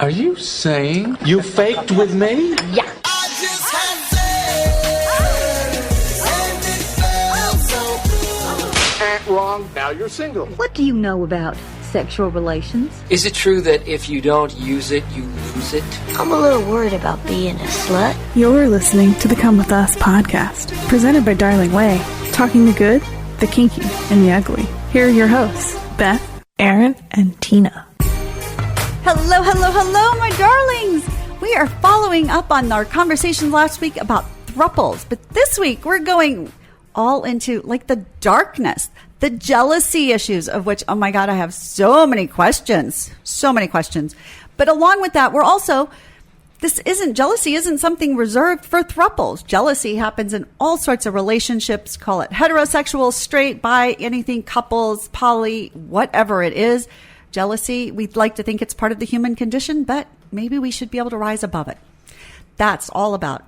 Are you saying you faked with me? Yeah. Wrong. Now you're single. What do you know about sexual relations? Is it true that if you don't use it, you lose it? I'm a little worried about being a slut. You're listening to the Come With Us podcast, presented by Darling Way, talking the good, the kinky, and the ugly. Here are your hosts, Beth, Aaron, and Tina. Hello, hello, hello, my darlings. We are following up on our conversation last week about Throuples, but this week we're going all into like the darkness, the jealousy issues of which, oh my God, I have so many questions. But along with that, jealousy isn't something reserved for Throuples. Jealousy happens in all sorts of relationships, call it heterosexual, straight, bi, anything, couples, poly, whatever it is. Jealousy, we'd like to think it's part of the human condition, but maybe we should be able to rise above it. That's all about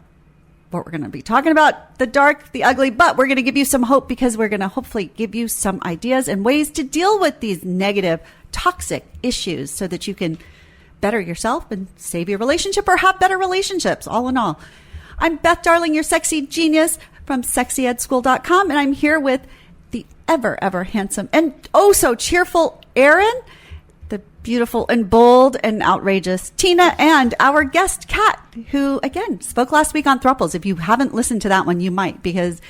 what we're going to be talking about, the dark, the ugly, but we're going to give you some hope because we're going to hopefully give you some ideas and ways to deal with these negative, toxic issues so that you can better yourself and save your relationship or have better relationships, all in all. I'm Beth Darling, your sexy genius from sexyedschool.com, and I'm here with the ever handsome and oh so cheerful Aaron, the beautiful and bold and outrageous Tina, and our guest Kat, who again spoke last week on Throuples. If you haven't listened to that one, you might, because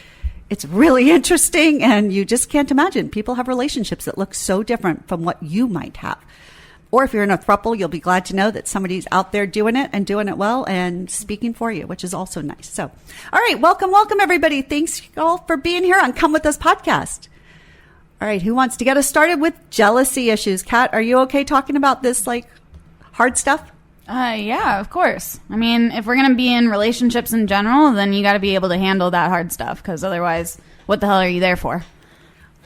it's really interesting and you just can't imagine. People have relationships that look so different from what you might have. Or if you're in a throuple, you'll be glad to know that somebody's out there doing it and doing it well and speaking for you, which is also nice. So, all right, welcome everybody. Thanks all for being here on Come With Us podcast. All right, who wants to get us started with jealousy issues? Kat, are you okay talking about this, like, hard stuff? Yeah, of course. I mean, if we're going to be in relationships in general, then you got to be able to handle that hard stuff, because otherwise, what the hell are you there for?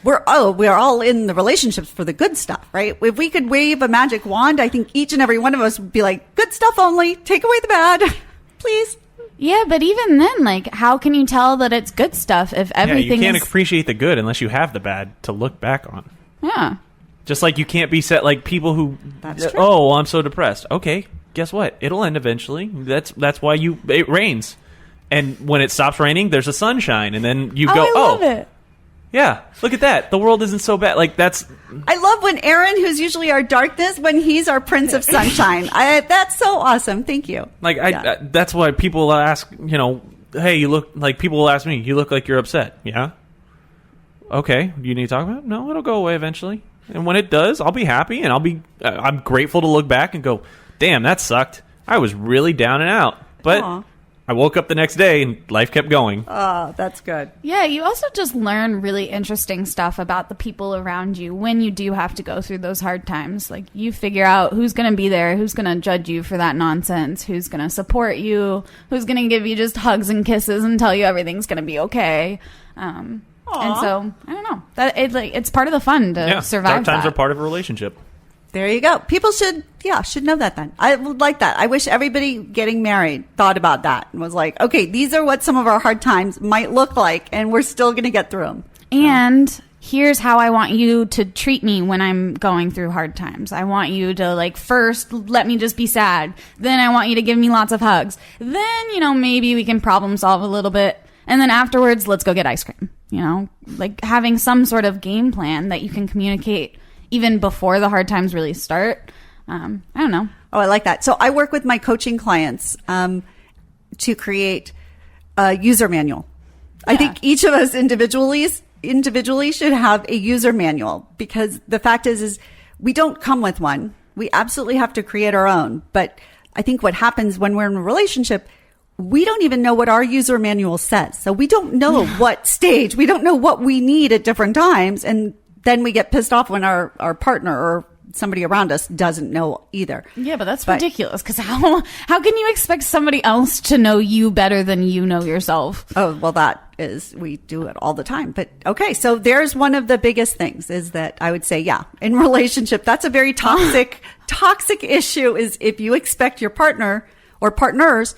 We're all in the relationships for the good stuff, right? If we could wave a magic wand, I think each and every one of us would be like, good stuff only, take away the bad, please. Yeah, but even then, like, how can you tell that it's good stuff if everything you can't appreciate the good unless you have the bad to look back on. Yeah. Just like you can't be set like people who, oh, I'm so depressed. Okay, guess what? It'll end eventually. That's why it rains. And when it stops raining, there's a sunshine. And then you go, I love it. Yeah, look at that. The world isn't so bad. Like, that's... I love when Aaron, who's usually our darkness, when he's our prince of sunshine. That's so awesome. Thank you. Like, that's why people ask, hey, you look... Like, people will ask me, you look like you're upset. Yeah? Okay. Do you need to talk about it? No, it'll go away eventually. And when it does, I'll be happy, and I'm grateful to look back and go, damn, that sucked. I was really down and out. But... Aww. I woke up the next day and life kept going. Oh, that's good. Yeah, you also just learn really interesting stuff about the people around you when you do have to go through those hard times. Like, you figure out who's going to be there, who's going to judge you for that nonsense, who's going to support you, who's going to give you just hugs and kisses and tell you everything's going to be okay. And so, I don't know. It's part of the fun to survive dark times are part of a relationship. There you go. People should know that then. I would like that. I wish everybody getting married thought about that and was like, okay, these are what some of our hard times might look like, and we're still going to get through them. And here's how I want you to treat me when I'm going through hard times. I want you to, like, first let me just be sad. Then I want you to give me lots of hugs. Then, maybe we can problem solve a little bit. And then afterwards, let's go get ice cream. Like having some sort of game plan that you can communicate even before the hard times really start. I don't know. Oh, I like that. So I work with my coaching clients to create a user manual. Yeah. I think each of us individually should have a user manual, because the fact is we don't come with one. We absolutely have to create our own. But I think what happens when we're in a relationship, we don't even know what our user manual says. So we don't know what stage, we don't know what we need at different times. And then we get pissed off when our partner or somebody around us doesn't know either. Yeah, but that's ridiculous, because how can you expect somebody else to know you better than you know yourself? Oh, well, we do it all the time. But okay, so there's one of the biggest things is that I would say, in relationship, that's a very toxic issue, is if you expect your partner or partners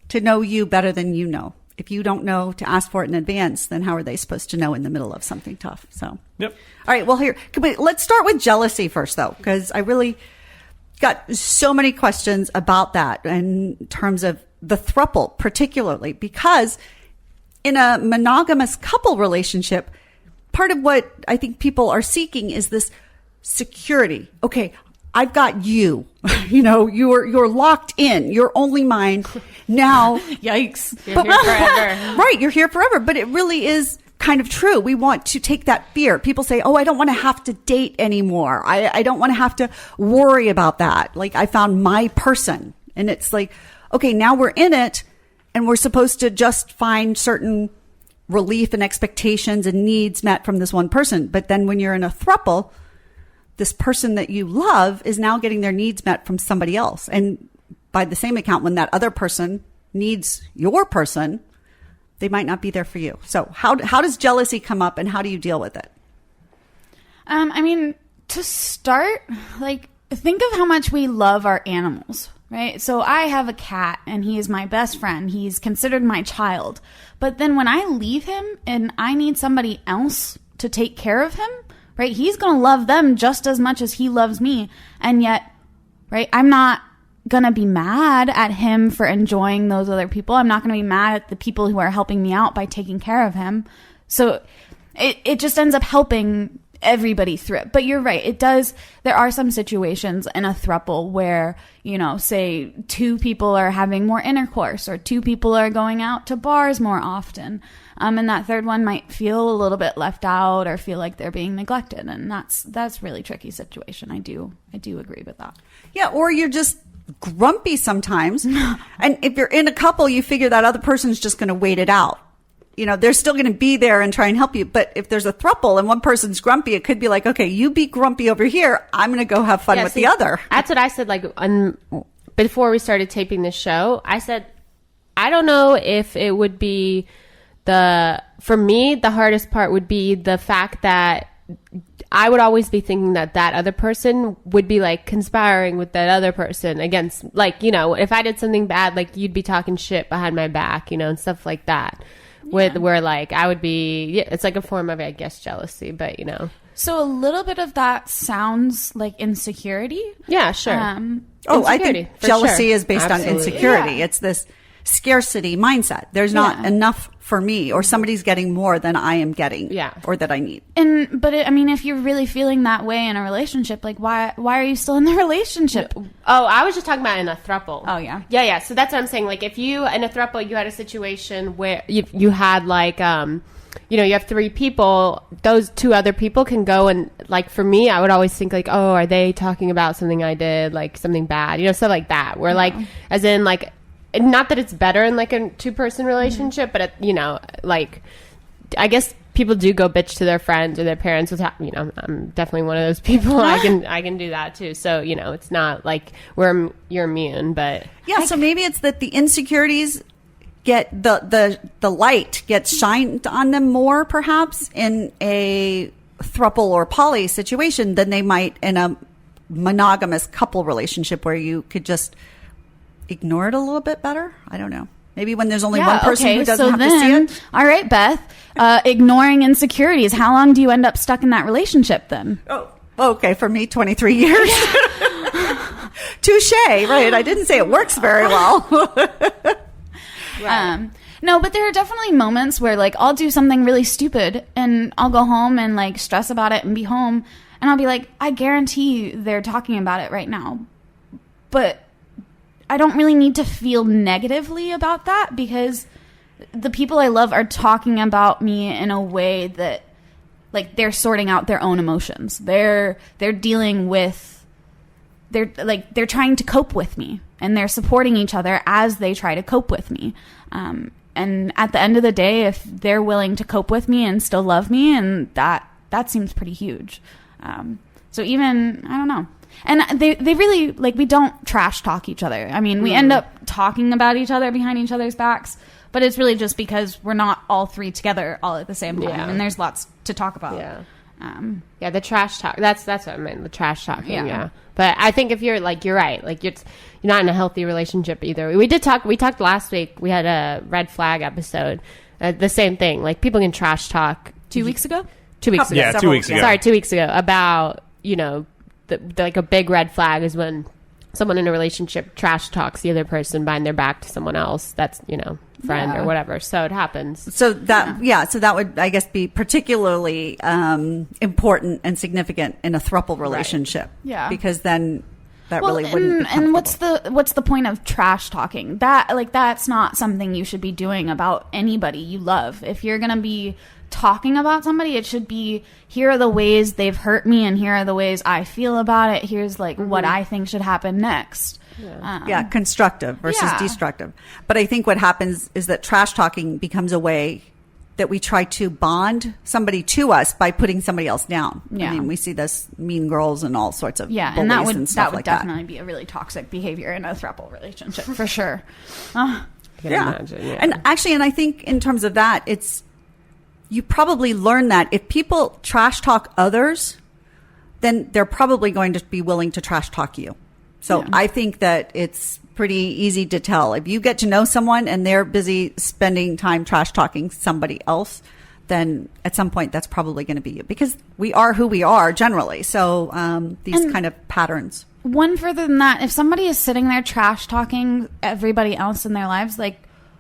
to know you better than you know. If you don't know to ask for it in advance, then how are they supposed to know in the middle of something tough? So, yep. All right. Well, let's start with jealousy first, though, because got so many questions about that in terms of the throuple, particularly because in a monogamous couple relationship, part of what I think people are seeking is this security. Okay, I've got you. You're locked in. You're only mine. Now, Yikes. You're here forever. Right, you're here forever. But it really is kind of true. We want to take that fear. People say, oh, I don't want to have to date anymore. I don't want to have to worry about that. Like, I found my person. And it's like, okay, now we're in it and we're supposed to just find certain relief and expectations and needs met from this one person. But then when you're in a throuple, this person that you love is now getting their needs met from somebody else. And by the same account, when that other person needs your person, they might not be there for you. So how does jealousy come up and how do you deal with it? I mean, to start, like, think of how much we love our animals, right? So I have a cat and he is my best friend. He's considered my child. But then when I leave him and I need somebody else to take care of him, right, he's going to love them just as much as he loves me. And yet, right, I'm not going to be mad at him for enjoying those other people. I'm not going to be mad at the people who are helping me out by taking care of him. So it just ends up helping everybody through it. But you're right. It does. There are some situations in a throuple where, say 2 people are having more intercourse or 2 people are going out to bars more often. And that third one might feel a little bit left out or feel like they're being neglected. And that's really tricky situation. I do agree with that. Yeah. Or you're just grumpy sometimes. And if you're in a couple, you figure that other person's just going to wait it out. They're still going to be there and try and help you. But if there's a throuple and one person's grumpy, it could be like, okay, you be grumpy over here. I'm going to go have fun with the other. That's what I said, before we started taping this show. I said, I don't know if it would be for me, the hardest part would be the fact that I would always be thinking that other person would be like conspiring with that other person against, if I did something bad, you'd be talking shit behind my back, and stuff like that. Yeah. Where I would be, it's like a form of, I guess, jealousy, but So a little bit of that sounds like insecurity. Yeah, sure. I think jealousy is based on insecurity. Yeah. It's this scarcity mindset. There's not enough for me, or somebody's getting more than I am getting, or that I need. But if you're really feeling that way in a relationship, why are you still in the relationship? Oh, I was just talking about in a throuple. Oh, yeah. Yeah. So that's what I'm saying. If you, in a throuple, you had a situation where you had you have 3 people, those 2 other people can go and, for me, I would always think, oh, are they talking about something I did, something bad, stuff like that, where, as in, not that it's better in, a 2-person relationship, but, I guess people do go bitch to their friends or their parents without, I'm definitely one of those people. I can do that, too. So, it's not where you're immune, but... Yeah, so maybe it's that the insecurities get the light gets shined on them more perhaps in a throuple or poly situation than they might in a monogamous couple relationship where you could just ignore it a little bit better. I don't know. Maybe when there's only one person who doesn't have to see it. All right, Beth, ignoring insecurities. How long do you end up stuck in that relationship then? Oh, okay. For me, 23 years. Touche. Right. I didn't say it works very well. Right. No, but there are definitely moments where I'll do something really stupid and I'll go home and stress about it and be home and I'll be like, I guarantee they're talking about it right now. But I don't really need to feel negatively about that because the people I love are talking about me in a way that they're sorting out their own emotions. They're dealing with they're trying to cope with me and they're supporting each other as they try to cope with me. And at the end of the day, if they're willing to cope with me and still love me, and that seems pretty huge. So even, I don't know. And they really, we don't trash talk each other. We end up talking about each other behind each other's backs, but it's really just because we're not all 3 together all at the same time. And there's lots to talk about. Yeah. The trash talk. That's what I meant. The trash talking. Yeah. But I think if you're you're right. You're not in a healthy relationship either. We talked last week. We had a red flag episode. The same thing. People can trash talk. 2 weeks ago? 2 weeks ago. Yeah, 2 weeks ago. Sorry, 2 weeks ago. About, a big red flag is when someone in a relationship trash talks the other person behind their back to someone else that's, friend or whatever. So it happens. So that, so that would, I guess, be particularly important and significant in a throuple relationship. Yeah. Because then that really wouldn't be and what's the point of trash talking? That's not something you should be doing about anybody you love. If you're going to be talking about somebody, it should be, here are the ways they've hurt me and here are the ways I feel about it. Here's what I think should happen next. Constructive versus destructive. But I think what happens is that trash talking becomes a way that we try to bond somebody to us by putting somebody else down. Yeah. I mean, we see this Mean Girls and all sorts of bullies and that would and stuff like definitely be a really toxic behavior in a throuple relationship for sure. I can imagine, And actually, and I think in terms of that, you probably learn that if people trash talk others, then they're probably going to be willing to trash talk you. So I think that it's pretty easy to tell. If you get to know someone and they're busy spending time trash talking somebody else, then at some point that's probably going to be you, because we are who we are generally. So these kind of patterns. One further than that, if somebody is sitting there trash talking everybody else in their lives,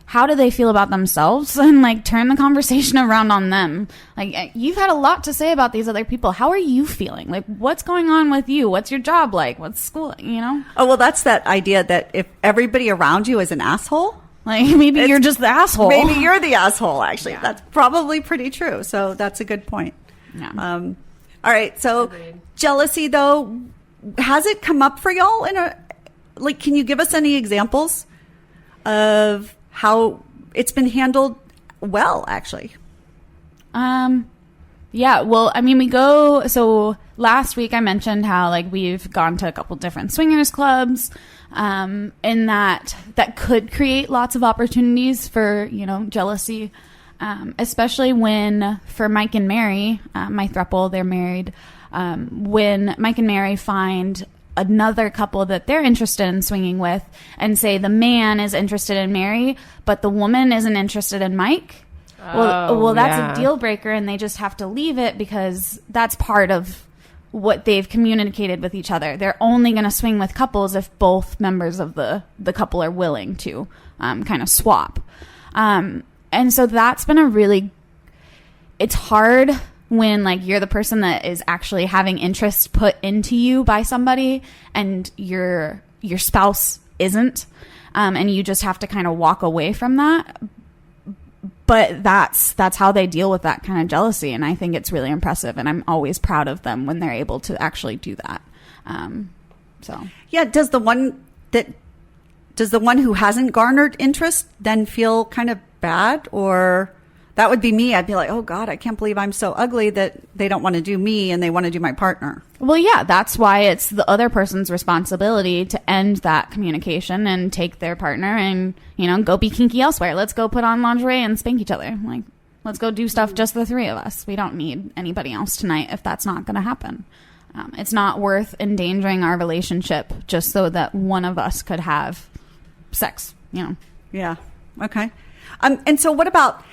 how do they feel about themselves? And turn the conversation around on them. You've had a lot to say about these other people. How are you feeling? What's going on with you? What's your job like? What's school? Oh, well, that's that idea that if everybody around you is an asshole, maybe you're just the asshole. Maybe you're the asshole, actually. Yeah. That's probably pretty true. So that's a good point. Yeah. All right. So jealousy, though, has it come up for y'all can you give us any examples of how it's been handled well, actually? Yeah, well, I mean, so last week I mentioned how we've gone to a couple different swingers clubs, and that could create lots of opportunities for, jealousy, especially when, for Mike and Mary, my throuple, they're married, when Mike and Mary find another couple that they're interested in swinging with, and say the man is interested in Mary, but the woman isn't interested in Mike. Well, that's a deal breaker, and they just have to leave it because that's part of what they've communicated with each other. They're only going to swing with couples if both members of the couple are willing to kind of swap. And so that's been it's hard when you're the person that is actually having interest put into you by somebody and your spouse isn't, and you just have to kind of walk away from that. But that's how they deal with that kind of jealousy, and I think it's really impressive, and I'm always proud of them when they're able to actually do that. Does the one who hasn't garnered interest then feel kind of bad? Or that would be me. I'd be like, oh God, I can't believe I'm so ugly that they don't want to do me and they want to do my partner. Well, yeah, that's why it's the other person's responsibility to end that communication and take their partner and, go be kinky elsewhere. Let's go put on lingerie and spank each other. Let's go do stuff, just the three of us. We don't need anybody else tonight if that's not going to happen. It's not worth endangering our relationship just so that one of us could have sex, Yeah. Okay. And so what about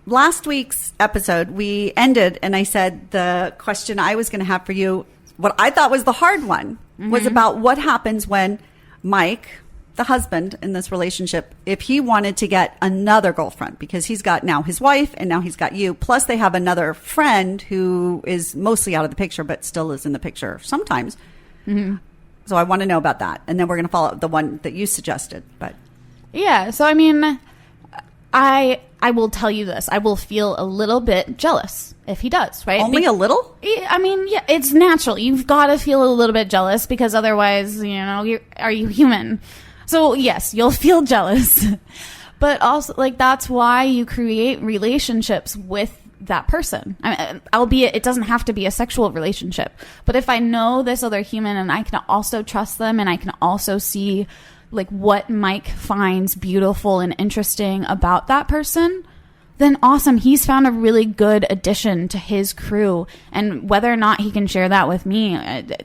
last week's episode? We ended and I said the question I was going to have for you, what I thought was the hard one, was about what happens when Mike, the husband in this relationship, if he wanted to get another girlfriend, because he's got now his wife and now he's got you, plus they have another friend who is mostly out of the picture but still is in the picture sometimes. So I want to know about that, and then we're going to follow up the one that you suggested. But yeah, so I mean, I will tell you this. I will feel a little bit jealous if he does, right? Only a little? I mean, yeah, it's natural. You've got to feel a little bit jealous because otherwise, are you human? So yes, you'll feel jealous. But also, that's why you create relationships with that person. I mean, albeit it doesn't have to be a sexual relationship. But if I know this other human and I can also trust them and I can also see what Mike finds beautiful and interesting about that person, then awesome. He's found a really good addition to his crew. And whether or not he can share that with me,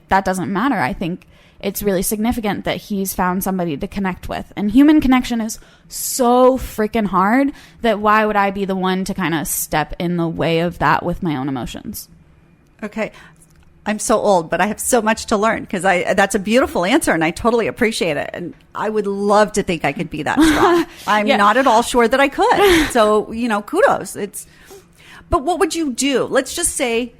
that doesn't matter. I think it's really significant that he's found somebody to connect with. And human connection is so freaking hard that why would I be the one to kind of step in the way of that with my own emotions? Okay. I'm so old, but I have so much to learn because that's a beautiful answer and I totally appreciate it. And I would love to think I could be that strong. I'm not at all sure that I could. So, kudos. But what would you do? Let's just say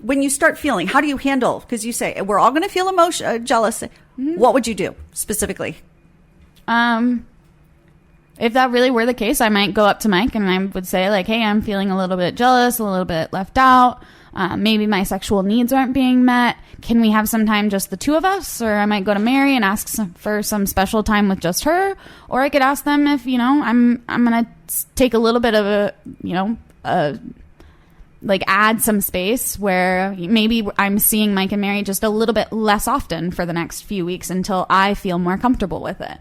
when you start feeling, how do you handle? Because you say we're all going to feel jealous. Mm-hmm. What would you do specifically? If that really were the case, I might go up to Mike and I would say like, hey, I'm feeling a little bit jealous, a little bit left out. Maybe my sexual needs aren't being met. Can we have some time, just the two of us? Or I might go to Mary and ask for some special time with just her. Or I could ask them if, I'm going to take a little bit of add some space where maybe I'm seeing Mike and Mary just a little bit less often for the next few weeks until I feel more comfortable with it.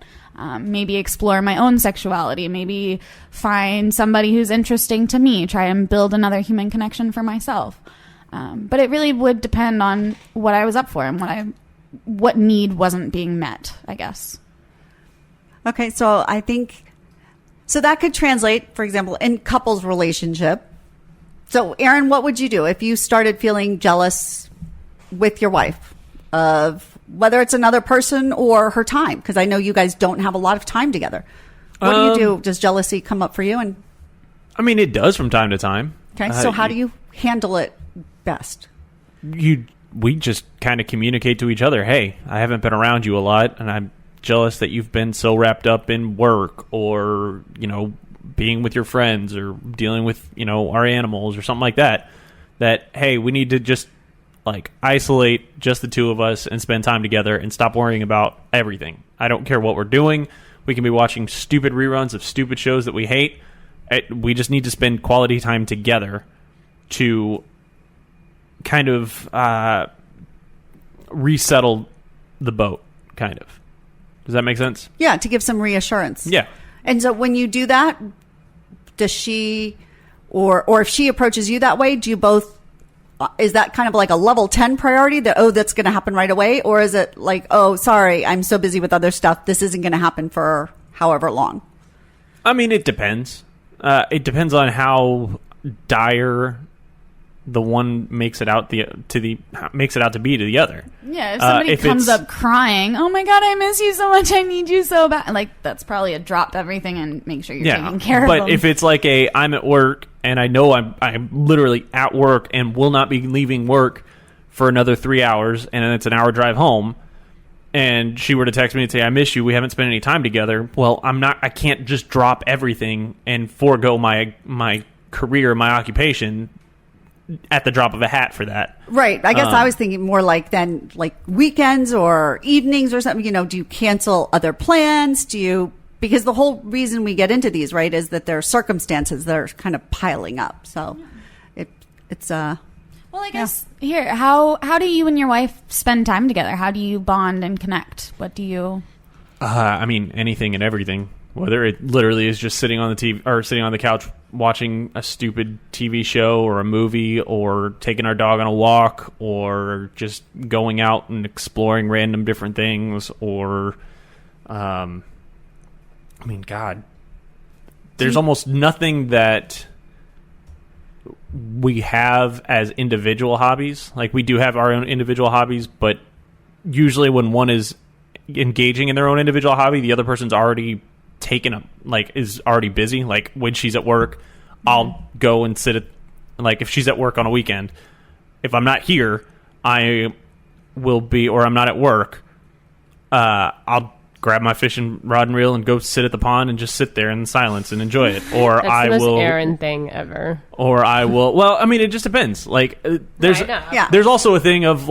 Maybe explore my own sexuality, maybe find somebody who's interesting to me, try and build another human connection for myself. But it really would depend on what I was up for and what need wasn't being met, I guess. Okay, so I think, so that could translate, for example, in couples relationship. So Aaron, what would you do if you started feeling jealous with your wife of whether it's another person or her time? Because I know you guys don't have a lot of time together. What do you do? Does jealousy come up for you? And I mean, it does from time to time. Okay, so how do you handle it best? We just kind of communicate to each other, hey, I haven't been around you a lot, and I'm jealous that you've been so wrapped up in work or, being with your friends or dealing with, our animals or something like that, hey, we need to just isolate just the two of us and spend time together and stop worrying about everything. I don't care what we're doing. We can be watching stupid reruns of stupid shows that we hate. We just need to spend quality time together to kind of resettle the boat, kind of. Does that make sense? Yeah, to give some reassurance. Yeah. And so when you do that, does she, or if she approaches you that way, do you both, is that kind of like a level 10 priority that, that's going to happen right away? Or is it like, sorry, I'm so busy with other stuff, this isn't going to happen for however long? I mean, it depends. It depends on how dire the one makes it out to be to the other. Yeah, if somebody comes up crying, oh my God, I miss you so much, I need you so bad. That's probably a drop everything and make sure you're taking care of them. But if it's like I'm at work and I know I'm literally at work and will not be leaving work for another 3 hours and it's an hour drive home, and she were to text me and say, I miss you, we haven't spent any time together, well, I can't just drop everything and forego my career, my occupation at the drop of a hat for that. Right. I guess I was thinking more like weekends or evenings or something. Do you cancel other plans? Because the whole reason we get into these, right, is that there are circumstances that are kind of piling up. So it's well, I guess here, how do you and your wife spend time together? How do you bond and connect? What do you? I mean, anything and everything. Whether it literally is just sitting on the TV or sitting on the couch watching a stupid TV show or a movie, or taking our dog on a walk, or just going out and exploring random different things, or, God, there's almost nothing that we have as individual hobbies. We do have our own individual hobbies, but usually when one is engaging in their own individual hobby, the other person's already is already busy. When she's at work, I'll go and sit at, if she's at work on a weekend, if I'm not here, I will be, or I'm not at work, I'll grab my fishing rod and reel and go sit at the pond and just sit there in silence and enjoy it. Or That's the most Aaron thing ever. Or I will, it just depends. There's also a thing of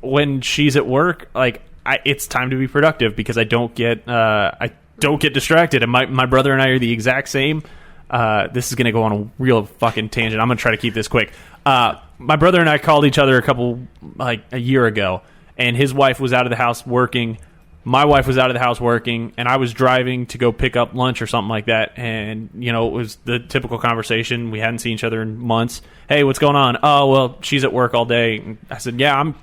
when she's at work, it's time to be productive because I don't get distracted. And my brother and I are the exact same. This is going to go on a real fucking tangent. I'm going to try to keep this quick. My brother and I called each other a year ago, and his wife was out of the house working. My wife was out of the house working, and I was driving to go pick up lunch or something like that. And, it was the typical conversation. We hadn't seen each other in months. Hey, what's going on? Oh, well, she's at work all day. And I said, yeah,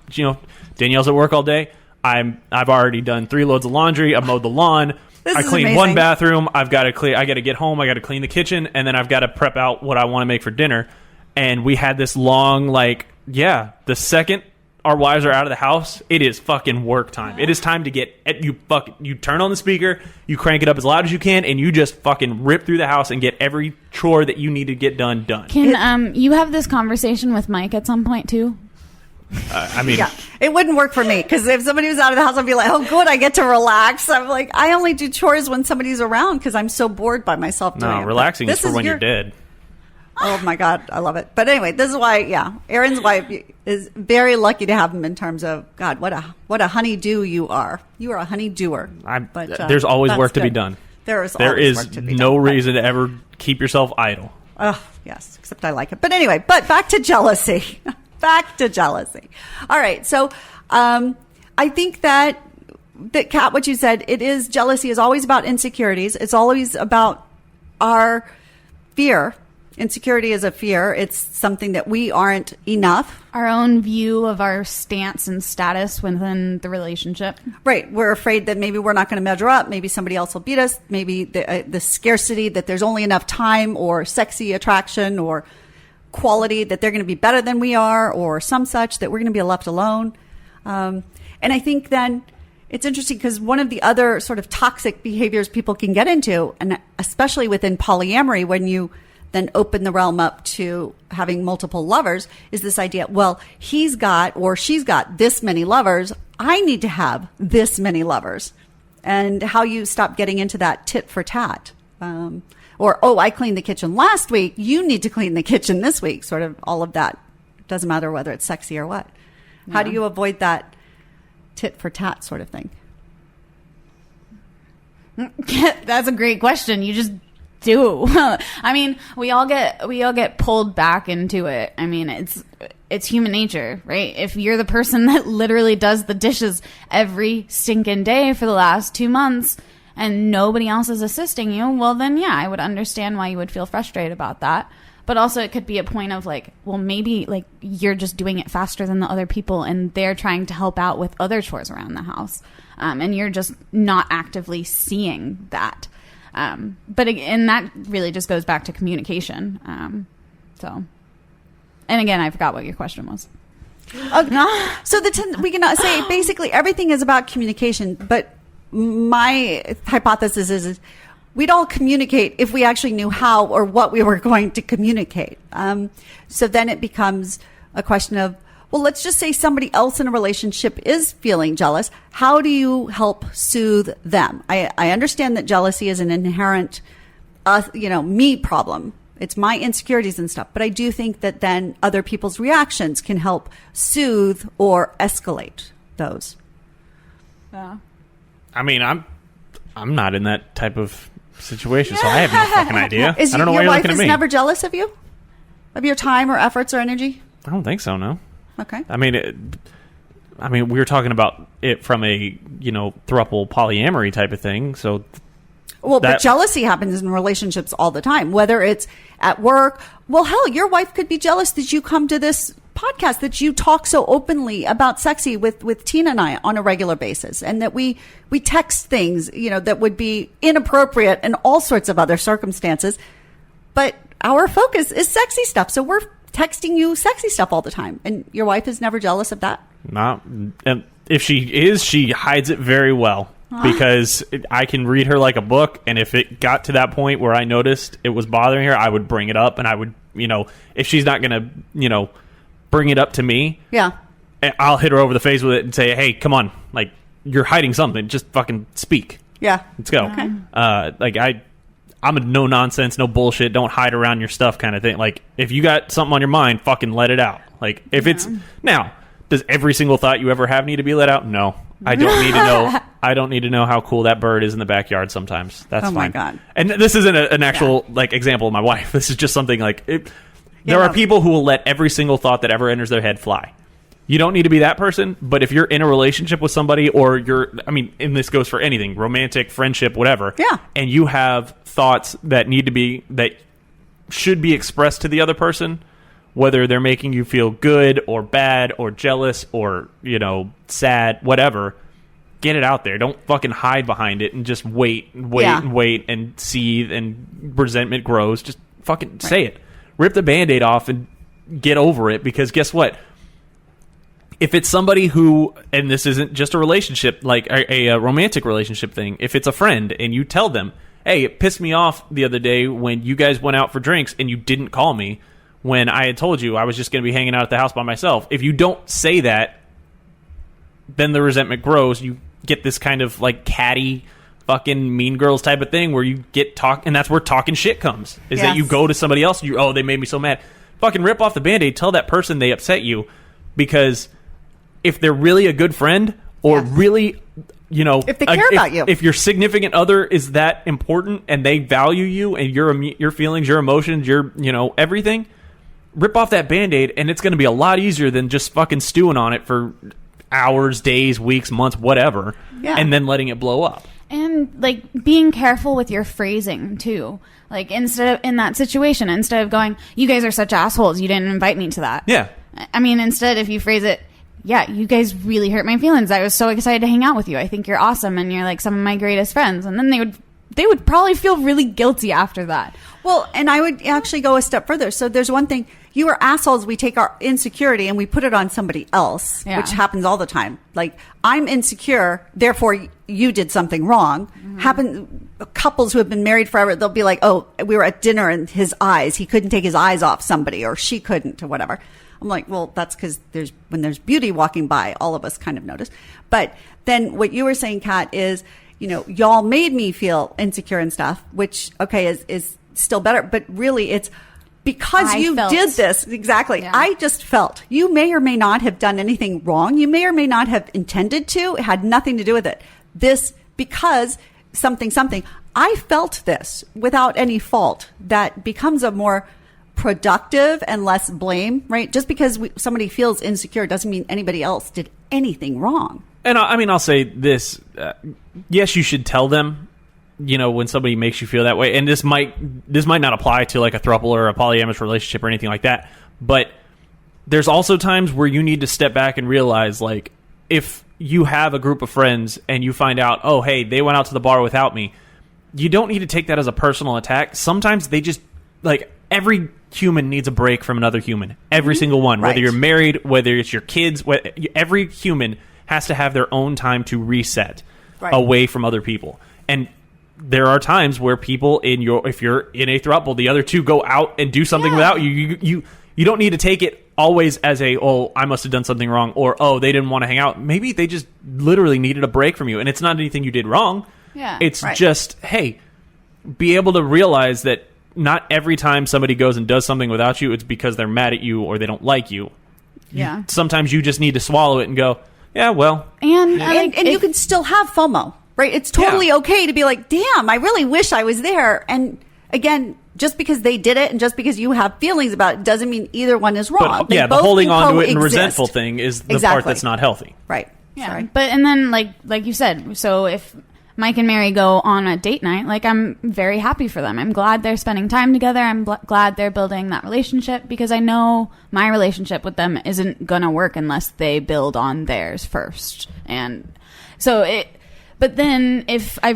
Danielle's at work all day. I've already done 3 loads of laundry. I mowed the lawn. I cleaned one bathroom. I got to get home. I got to clean the kitchen, and then I've got to prep out what I want to make for dinner. And we had this long, the second our wives are out of the house, it is fucking work time. It is time to get you turn on the speaker, you crank it up as loud as you can, and you just fucking rip through the house and get every chore that you need to get done. Can you have this conversation with Mike at some point too? Yeah, it wouldn't work for me because if somebody was out of the house, I'd be like, oh, good, I get to relax. I'm like, I only do chores when somebody's around because I'm so bored by myself doing it. No, relaxing is for when you're dead. Oh my God, I love it. But anyway, this is why, Aaron's wife is very lucky to have him in terms of, God, what a honeydew you are. You are a honeydewer. But there's always work to be good. done. There is no done, reason to ever keep yourself idle. Oh, yes, except I like it. But anyway, back to jealousy. Back to jealousy. All right. So I think that Kat, what you said, jealousy is always about insecurities. It's always about our fear. Insecurity is a fear. It's something that we aren't enough. Our own view of our stance and status within the relationship. Right. We're afraid that maybe we're not going to measure up. Maybe somebody else will beat us. Maybe the scarcity that there's only enough time or sexy attraction or quality that they're going to be better than we are or some such that we're going to be left alone. And I think then it's interesting because one of the other sort of toxic behaviors people can get into, and especially within polyamory, when you then open the realm up to having multiple lovers, is this idea, well, he's got or she's got this many lovers. I need to have this many lovers. And how you stop getting into that tit for tat. Or, oh, I cleaned the kitchen last week. You need to clean the kitchen this week. Sort of all of that. Doesn't matter whether it's sexy or what. Yeah. How do you avoid that tit for tat sort of thing? That's a great question. You just do. I mean, we all get pulled back into it. I mean, it's human nature, right? If you're the person that literally does the dishes every stinking day for the last 2 months and nobody else is assisting you, well then yeah, I would understand why you would feel frustrated about that. But also it could be a point of like, well, maybe like you're just doing it faster than the other people and they're trying to help out with other chores around the house. And you're just not actively seeing that. But again, that really just goes back to communication. And again, I forgot what your question was. Okay. So we can say basically everything is about communication, but my hypothesis is we'd all communicate if we actually knew how or what we were going to communicate. So then it becomes a question of, well, let's just say somebody else in a relationship is feeling jealous. How do you help soothe them? I understand that jealousy is an inherent, me problem. It's my insecurities and stuff. But I do think that then other people's reactions can help soothe or escalate those. Yeah. I mean, I'm not in that type of situation, so I have no fucking idea. I don't know why you're looking at me. Your wife is never jealous of you? Of your time or efforts or energy? I don't think so, no. Okay. I mean, we were talking about it from a, throuple polyamory type of thing, so... Well, but jealousy happens in relationships all the time, whether it's at work. Well, hell, your wife could be jealous that you come to this podcast, that you talk so openly about sexy with Tina and I on a regular basis, and that we text things, that would be inappropriate in all sorts of other circumstances. But our focus is sexy stuff. So we're texting you sexy stuff all the time. And your wife is never jealous of that? No. And if she is, she hides it very well. Because I can read her like a book, and if it got to that point where I noticed it was bothering her, I would bring it up, and I would, if she's not going to, bring it up to me, I'll hit her over the face with it and say, hey, come on, like, you're hiding something, just fucking speak. Yeah. Let's go. Okay. I'm a no nonsense, no bullshit, don't hide around your stuff kind of thing. Like, if you got something on your mind, fucking let it out. Like, if it's, now, does every single thought you ever have need to be let out? No. I don't need to know. I don't need to know how cool that bird is in the backyard sometimes. That's fine. Oh my God. And this isn't an actual example of my wife. This is just something like there are people who will let every single thought that ever enters their head fly. You don't need to be that person, but if you're in a relationship with somebody, or and this goes for anything, romantic, friendship, whatever. Yeah. And you have thoughts that should be expressed to the other person, whether they're making you feel good or bad or jealous or, sad, whatever, get it out there. Don't fucking hide behind it and just wait and seethe and resentment grows. Just fucking say it. Rip the Band-Aid off and get over it, because guess what? if it's somebody who, and this isn't just a relationship, like a romantic relationship thing, if it's a friend and you tell them, hey, it pissed me off the other day when you guys went out for drinks and you didn't call me when I had told you I was just going to be hanging out at the house by myself. If you don't say that, then the resentment grows. You get this kind of like catty fucking Mean Girls type of thing where you get and that's where talking shit comes, is that you go to somebody else and they made me so mad. Fucking rip off the Band-Aid, tell that person they upset you, because if they're really a good friend or really, if they care about you, if your significant other is that important and they value you and your feelings, your emotions, your everything, rip off that Band-Aid, and it's going to be a lot easier than just fucking stewing on it for hours, days, weeks, months, whatever, and then letting it blow up. And like being careful with your phrasing too. Like instead of going, you guys are such assholes, you didn't invite me to that. Yeah. I mean, instead, if you phrase it, yeah, you guys really hurt my feelings. I was so excited to hang out with you. I think you're awesome and you're like some of my greatest friends. And then they would probably feel really guilty after that. Well, and I would actually go a step further. So there's one thing, you are assholes. We take our insecurity and we put it on somebody else, which happens all the time. Like, I'm insecure, therefore you did something wrong. Couples who have been married forever, they'll be like, oh, we were at dinner and he couldn't take his eyes off somebody, or she couldn't, or whatever. I'm like, well, that's because when there's beauty walking by, all of us kind of notice. But then what you were saying, Kat, is, y'all made me feel insecure and stuff, which, okay, is still better. But really, it's because you did this. Exactly. Yeah. I just felt. You may or may not have done anything wrong. You may or may not have intended to. It had nothing to do with it. This, because something. I felt this without any fault. That becomes a more productive and less blame, right? Just because somebody feels insecure doesn't mean anybody else did anything wrong. And I'll say this. Yes, you should tell them, when somebody makes you feel that way. And this might not apply to like a throuple or a polyamorous relationship or anything like that. But there's also times where you need to step back and realize, like, if you have a group of friends and you find out, oh, hey, they went out to the bar without me, you don't need to take that as a personal attack. Sometimes they just, like, every human needs a break from another human. Every single one. Right. Whether you're married, whether it's your kids, every human has to have their own time to reset away from other people. And there are times where people if you're in a throuple, the other two go out and do something without you. You don't need to take it always as I must have done something wrong, or, they didn't want to hang out. Maybe they just literally needed a break from you, and it's not anything you did wrong. Yeah. It's just, hey, be able to realize that not every time somebody goes and does something without you, it's because they're mad at you or they don't like you. Yeah. Sometimes you just need to swallow it and go, yeah, well. And you can still have FOMO, right? It's totally okay to be like, damn, I really wish I was there. And again, just because they did it and just because you have feelings about it doesn't mean either one is wrong. But, the holding on to it and resentful thing is the part that's not healthy. Right. Yeah. Sorry. But, and then like you said, so if Mike and Mary go on a date night, like, I'm very happy for them. I'm glad they're spending time together. I'm glad they're building that relationship, because I know my relationship with them isn't gonna work unless they build on theirs first. And so but then if I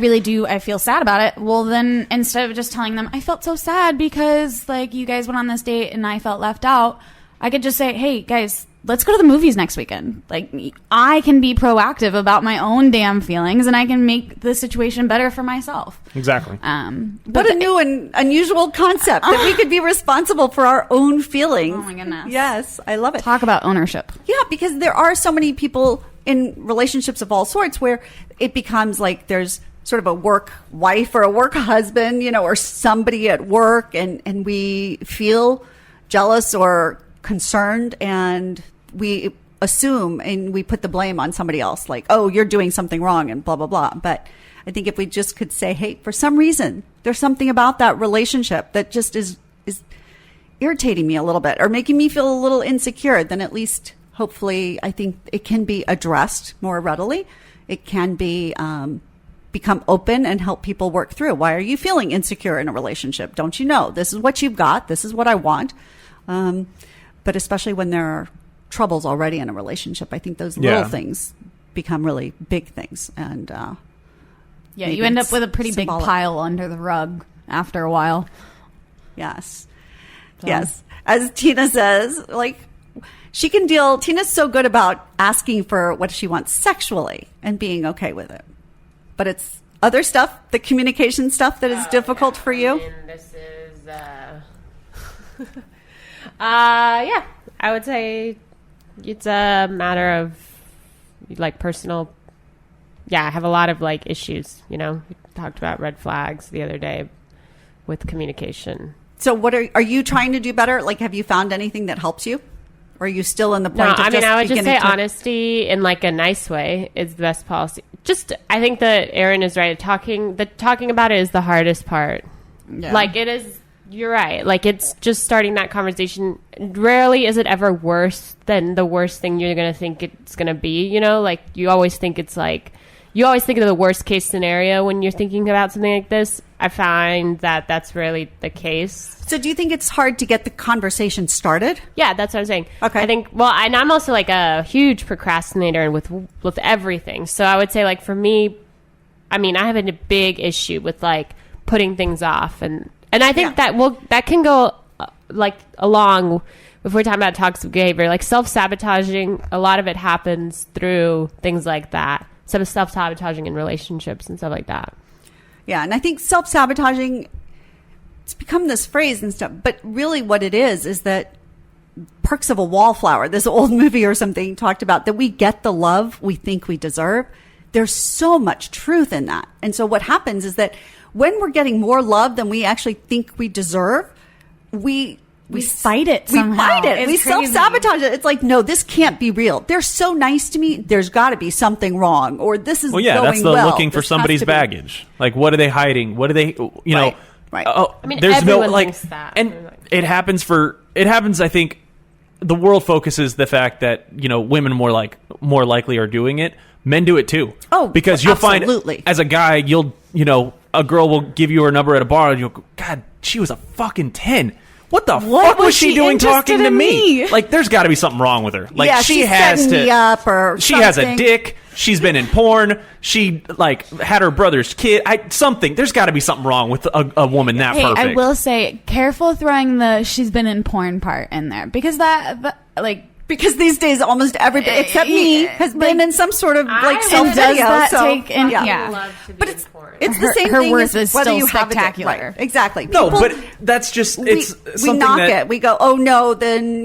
feel sad about it, well, then instead of just telling them I felt so sad because, like, you guys went on this date and I felt left out, I could just say, hey guys, let's go to the movies next weekend. Like, I can be proactive about my own damn feelings, and I can make the situation better for myself. Exactly. What a new and unusual concept that we could be responsible for our own feelings. Oh my goodness. Yes, I love it. Talk about ownership. Yeah, because there are so many people in relationships of all sorts where it becomes like there's sort of a work wife or a work husband, or somebody at work, and we feel jealous or concerned, and we assume and we put the blame on somebody else, like, oh, you're doing something wrong and blah, blah, blah. But I think if we just could say, hey, for some reason, there's something about that relationship that just is irritating me a little bit or making me feel a little insecure, then at least hopefully I think it can be addressed more readily. It can be become open and help people work through. Why are you feeling insecure in a relationship? Don't you know? This is what you've got. This is what I want. But especially when there are troubles already in a relationship, I think those little things become really big things. And you end up with a pretty big pile under the rug after a while. Yes. So. Yes. As Tina says, like, She can deal. Tina's so good about asking for what she wants sexually and being okay with it. But it's other stuff, the communication stuff that is difficult for you. I mean, this is, yeah, I would say it's a matter of like personal. Yeah, I have a lot of like issues, we talked about red flags the other day with communication. So what are you trying to do better? Like, have you found anything that helps you? Or are you still in the point of I mean, I would just say beginning to- honesty in like a nice way is the best policy. Just, I think that Erin is right. Talking about it is the hardest part. Yeah. Like it is, you're right. Like it's just starting that conversation. Rarely is it ever worse than the worst thing you're going to think it's going to be, like you always think it's like, you always think of the worst case scenario when you're thinking about something like this. I find that that's really the case. So do you think it's hard to get the conversation started? Yeah, that's what I'm saying. Okay. I think, well, and I'm also like a huge procrastinator with everything. So I would say like for me, I mean, I have a big issue with like putting things off. And I think that can go like along if we're talking about toxic behavior, like self-sabotaging. A lot of it happens through things like that. Some self-sabotaging in relationships and stuff like that. Yeah, and I think self-sabotaging, it's become this phrase and stuff, but really what it is that Perks of a Wallflower, this old movie or something, talked about that we get the love we think we deserve. There's so much truth in that. And so what happens is that when we're getting more love than we actually think we deserve, we fight it somehow. We fight it. It's We crazy. self-sabotage it. It's like, no, this can't be real. They're so nice to me. There's got to be something wrong. Or this is going that's the well. looking for This has somebody's to be- baggage. Like, what are they hiding? What are they, Right. Oh, I mean, there's no, everyone like, thinks that. and it happens, I think, the world focuses the fact that, women more likely are doing it. Men do it too. Oh, because you'll absolutely. find, as a guy, a girl will give you her number at a bar and you'll go, God, she was a fucking 10. What the fuck was she doing talking to interested in me? Like, there's got to be something wrong with her. Like, Yeah, she she's has setting to. me up or she has a something. dick. She's been in porn. She had her brother's kid. Something. There's got to be something wrong with a woman that Hey, perfect. I will say, careful throwing the "she's been in porn" part in there because Because these days, almost every day, except me, has been in some sort of like I self would- video. does that so, take in- yeah. yeah. Love to be But in porn. It's the same her thing worth as is whether still you have a dick. spectacular. Right, exactly. No, People- but that's just it's we something knock that it. We go, oh no, then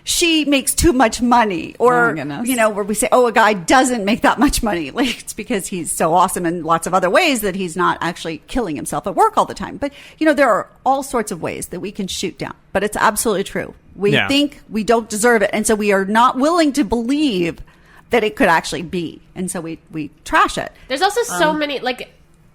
she makes too much money, or Oh, goodness. where we say, oh, a guy doesn't make that much money. Like it's because he's so awesome in lots of other ways that he's not actually killing himself at work all the time. But there are all sorts of ways that we can shoot down. But it's absolutely true. We Yeah. think we don't deserve it, and so we are not willing to believe that it could actually be, and so we trash it. There's also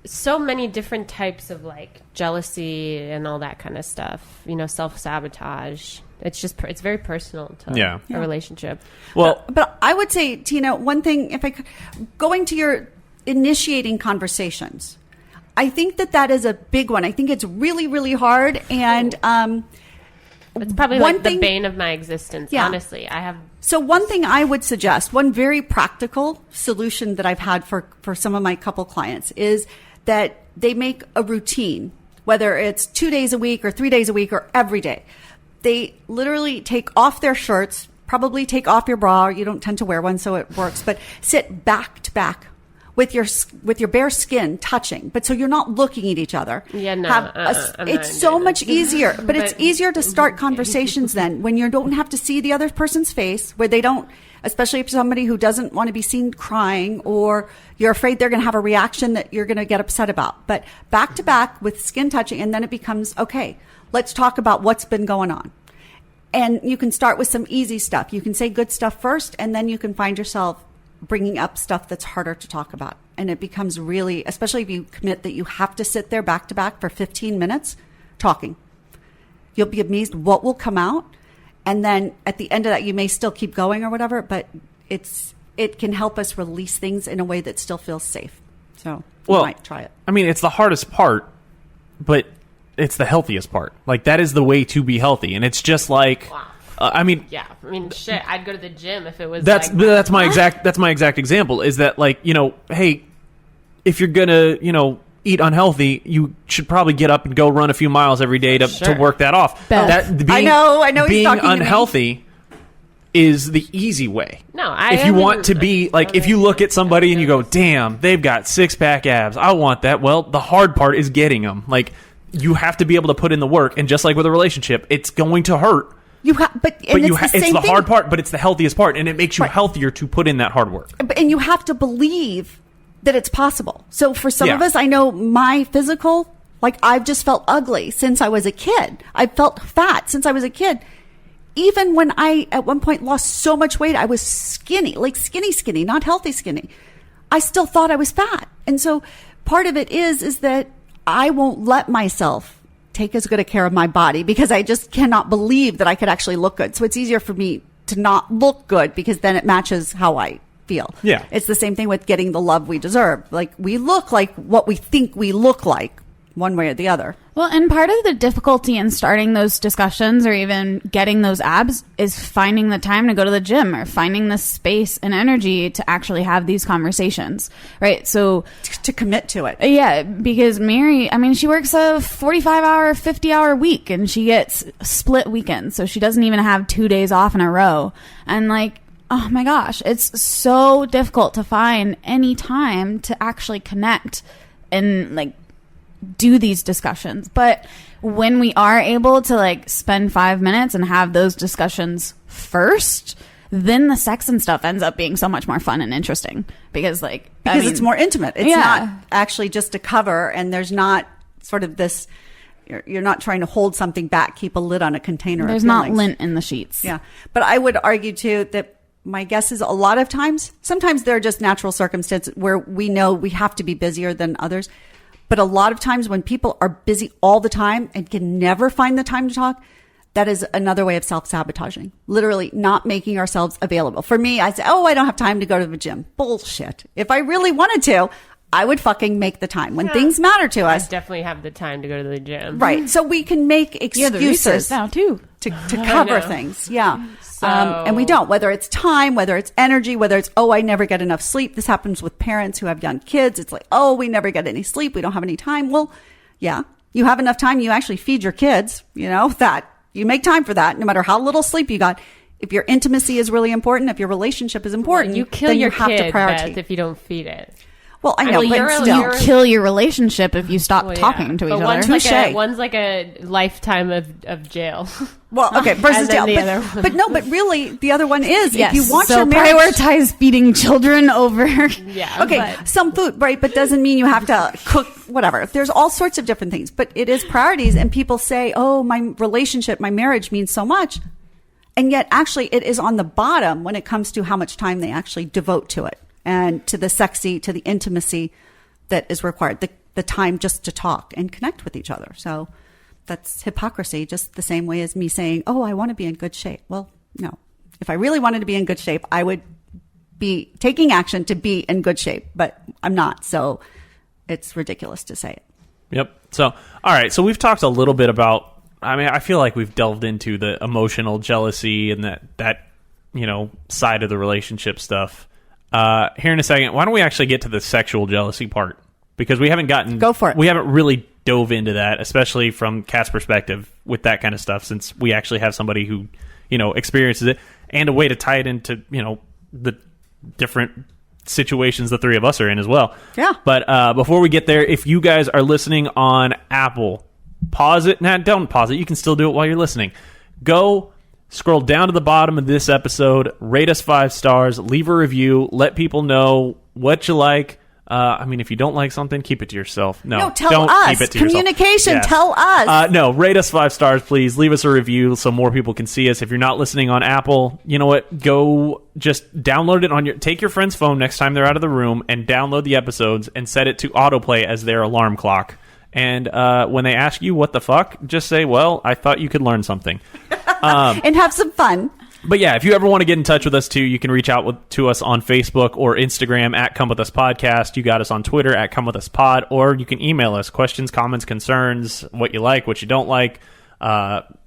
so many different types of like jealousy and all that kind of stuff. Self-sabotage. It's very personal to a relationship. well, But I would say, Tina, one thing, if I could, going to your initiating conversations, I think that is a big one. I think it's really, really hard. And It's probably one like thing- the bane of my existence. Yeah. Honestly, I have. so one thing I would suggest, one very practical solution that I've had for some of my couple clients is that they make a routine, whether it's 2 days a week or 3 days a week or every day. They literally take off their shirts, probably take off your bra. You don't tend to wear one, so it works, but sit back to back with your bare skin touching, but so you're not looking at each other. Yeah, no, I'm not it's so doing much this. easier, but it's But- easier to start conversations then when you don't have to see the other person's face, where they don't, especially if somebody who doesn't want to be seen crying, or you're afraid they're going to have a reaction that you're going to get upset about. But back to back with skin touching, and then it becomes, okay, let's talk about what's been going on. And you can start with some easy stuff. You can say good stuff first, and then you can find yourself bringing up stuff that's harder to talk about. And it becomes really, especially if you commit that you have to sit there back to back for 15 minutes talking. You'll be amazed what will come out. And then at the end of that, you may still keep going or whatever, but it can help us release things in a way that still feels safe. So you might try it. I mean, it's the hardest part, but it's the healthiest part. Like, that is the way to be healthy. And it's just like, Wow. I mean, Yeah, I mean, shit. I'd go to the gym if it was. that's like, that's my exact example. Is that, like, hey, if you're gonna eat unhealthy, you should probably get up and go run a few miles every day to Sure. work that off. Beth. That I know he's being talking to me. unhealthy is the easy way. No, if you want to be like, if you look at somebody and you go, damn, they've got 6-pack abs, I want that. Well, the hard part is getting them. Like, you have to be able to put in the work, and just like with a relationship, it's going to hurt. It's the hard part, but it's the healthiest part, and it makes you healthier to put in that hard work. And you have to believe that it's possible. So for some of us, I know my physical, like, I've just felt ugly since I was a kid. I felt fat since I was a kid. Even when I, at one point, lost so much weight, I was skinny, like skinny, not healthy skinny. I still thought I was fat. And so part of it is that I won't let myself take as good a care of my body because I just cannot believe that I could actually look good. So it's easier for me to not look good because then it matches how I feel. Yeah. It's the same thing with getting the love we deserve. Like, we look like what we think we look like, one way or the other. Well, and part of the difficulty in starting those discussions or even getting those abs is finding the time to go to the gym or finding the space and energy to actually have these conversations, right? So to commit to it. Yeah, because Mary, I mean, she works a 45-hour, 50-hour week, and she gets split weekends, so she doesn't even have 2 days off in a row. And like, oh my gosh, it's so difficult to find any time to actually connect and like do these discussions. But when we are able to like spend 5 minutes and have those discussions first, then the sex and stuff ends up being so much more fun and interesting because it's more intimate. It's not actually just a cover, and there's not sort of this, you're not trying to hold something back, keep a lid on a container. There's not lint in the sheets. Yeah. But I would argue too that my guess is a lot of times, sometimes there are just natural circumstances where we know we have to be busier than others. But a lot of times when people are busy all the time and can never find the time to talk, that is another way of self-sabotaging. Literally not making ourselves available. For me, I say, I don't have time to go to the gym. Bullshit. If I really wanted to, I would fucking make the time. When things matter to us. I definitely have the time to go to the gym. Right. So we can make excuses now too to cover things. Yeah. And we don't, whether it's time, whether it's energy, whether it's, I never get enough sleep. This happens with parents who have young kids. It's like, we never get any sleep. We don't have any time. Well, yeah, you have enough time. You actually feed your kids, that you make time for that, no matter how little sleep you got. If your intimacy is really important, if your relationship is important, you kill then your you have kid, to prioritize. Beth, if you don't feed it. Well, I know, but still. You kill your relationship if you stop talking to each other. One's like a lifetime of jail. Well, okay, versus jail. But really, the other one is if you want your marriage, prioritize feeding children over. Yeah. Okay, some food, right? But doesn't mean you have to cook whatever. There's all sorts of different things, but it is priorities. And people say, my relationship, my marriage means so much. And yet actually it is on the bottom when it comes to how much time they actually devote to it. And to the sexy, to the intimacy that is required, the time just to talk and connect with each other. So that's hypocrisy, just the same way as me saying, I want to be in good shape. Well, no. If I really wanted to be in good shape, I would be taking action to be in good shape, but I'm not. So it's ridiculous to say it. Yep. So, all right. So we've talked a little bit about, I feel like we've delved into the emotional jealousy and that side of the relationship stuff. Here in a second, why don't we actually get to the sexual jealousy part? Because we haven't Go for it. We haven't really dove into that, especially from Kat's perspective with that kind of stuff, since we actually have somebody who, experiences it, and a way to tie it into, the different situations the three of us are in as well. Yeah. But before we get there, if you guys are listening on Apple, pause it. Nah, don't pause it. You can still do it while you're listening. Go scroll down to the bottom of this episode, rate us 5 stars, leave a review, let people know what you like. If you don't like something, keep it to yourself. No, tell us. Keep it to communication, yourself. Tell us. No, rate us 5 stars, please. Leave us a review so more people can see us. If you're not listening on Apple, you know what? Go just download it take your friend's phone next time they're out of the room and download the episodes and set it to autoplay as their alarm clock. And when they ask you what the fuck, just say, well, I thought you could learn something. And have some fun. But yeah, if you ever want to get in touch with us too, you can reach out to us on Facebook or Instagram at Come With Us Podcast. You got us on Twitter at Come With Us Pod, or you can email us questions, comments, concerns, what you like, what you don't like,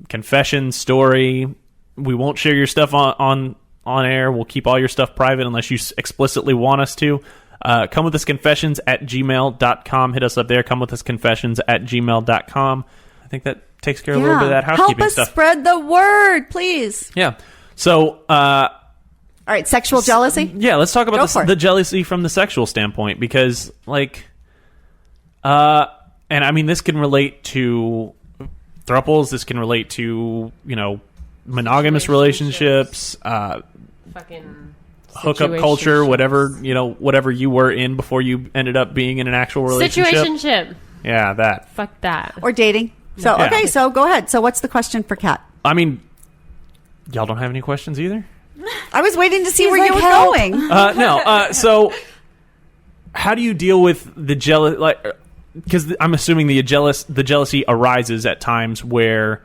confession, story. We won't share your stuff on air. We'll keep all your stuff private unless you explicitly want us to. Come with us confessions at gmail.com. Hit us up there. Come with us confessions at gmail.com. I think that takes care of a little bit of that housekeeping stuff. Help us spread the word, please. Yeah. So, All right, sexual jealousy? yeah, let's talk Go about for it. the jealousy from the sexual standpoint, because, like, and I mean, this can relate to throuples. This can relate to, monogamous relationships, Fucking hookup culture, whatever you were in before you ended up being in an actual relationship. Situationship. Yeah, that. Fuck that. Or dating. So, Yeah. okay, so go ahead. So what's the question for Kat? I mean, y'all don't have any questions either? I was waiting to see He's where you like, were "Help." going. No. So, how do you deal with the jealous? Like, because I'm assuming the jealousy arises at times where,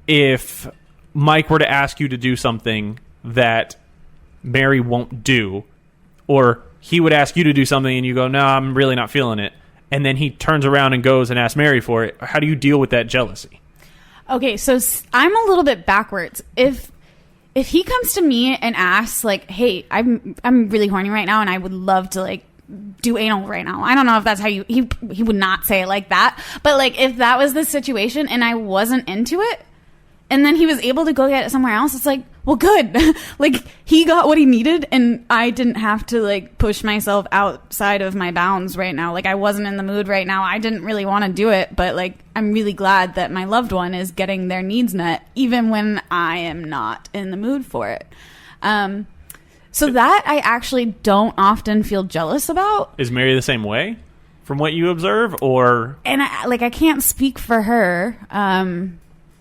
if Mike were to ask you to do something that Mary won't do, or he would ask you to do something and you go, "No, I'm really not feeling it," and then he turns around and goes and asks Mary for it, how do you deal with that jealousy? Okay, so I'm a little bit backwards. If he comes to me and asks, like, "Hey, I'm really horny right now and I would love to, like, do anal right now." I don't know if that's how he would not say it like that, but, like, if that was the situation and I wasn't into it, and then he was able to go get it somewhere else, it's like, well, good. Like, he got what he needed, and I didn't have to, like, push myself outside of my bounds right now. Like, I wasn't in the mood right now. I didn't really want to do it, but, like, I'm really glad that my loved one is getting their needs met, even when I am not in the mood for it. So that I actually don't often feel jealous about. Is Mary the same way, from what you observe, or? And I can't speak for her.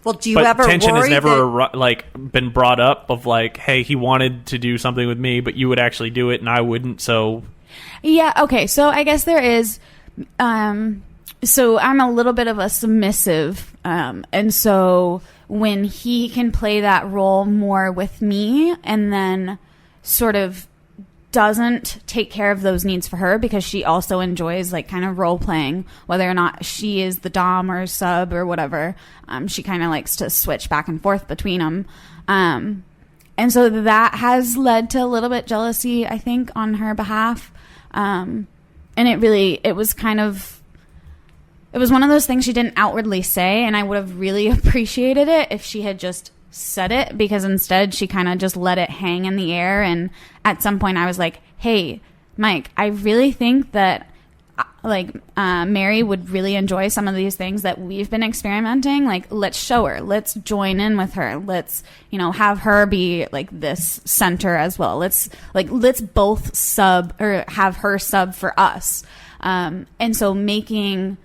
Well, do you But ever tension has worry never been brought up of, like, hey, he wanted to do something with me, but you would actually do it and I wouldn't. So Yeah, okay. So I guess there is so I'm a little bit of a submissive, and so when he can play that role more with me and then sort of doesn't take care of those needs for her, because she also enjoys, like, kind of role playing, whether or not she is the dom or sub or whatever. She kind of likes to switch back and forth between them. And so that has led to a little bit jealousy, I think, on her behalf. And it was one of those things she didn't outwardly say, and I would have really appreciated it if she had just said it, because instead she kind of just let it hang in the air. And at some point I was like, "Hey, Mike, I really think that Mary would really enjoy some of these things that we've been experimenting. Like, let's show her, let's join in with her, let's have her be, like, this center as well. Let's both sub, or have her sub for us." And so making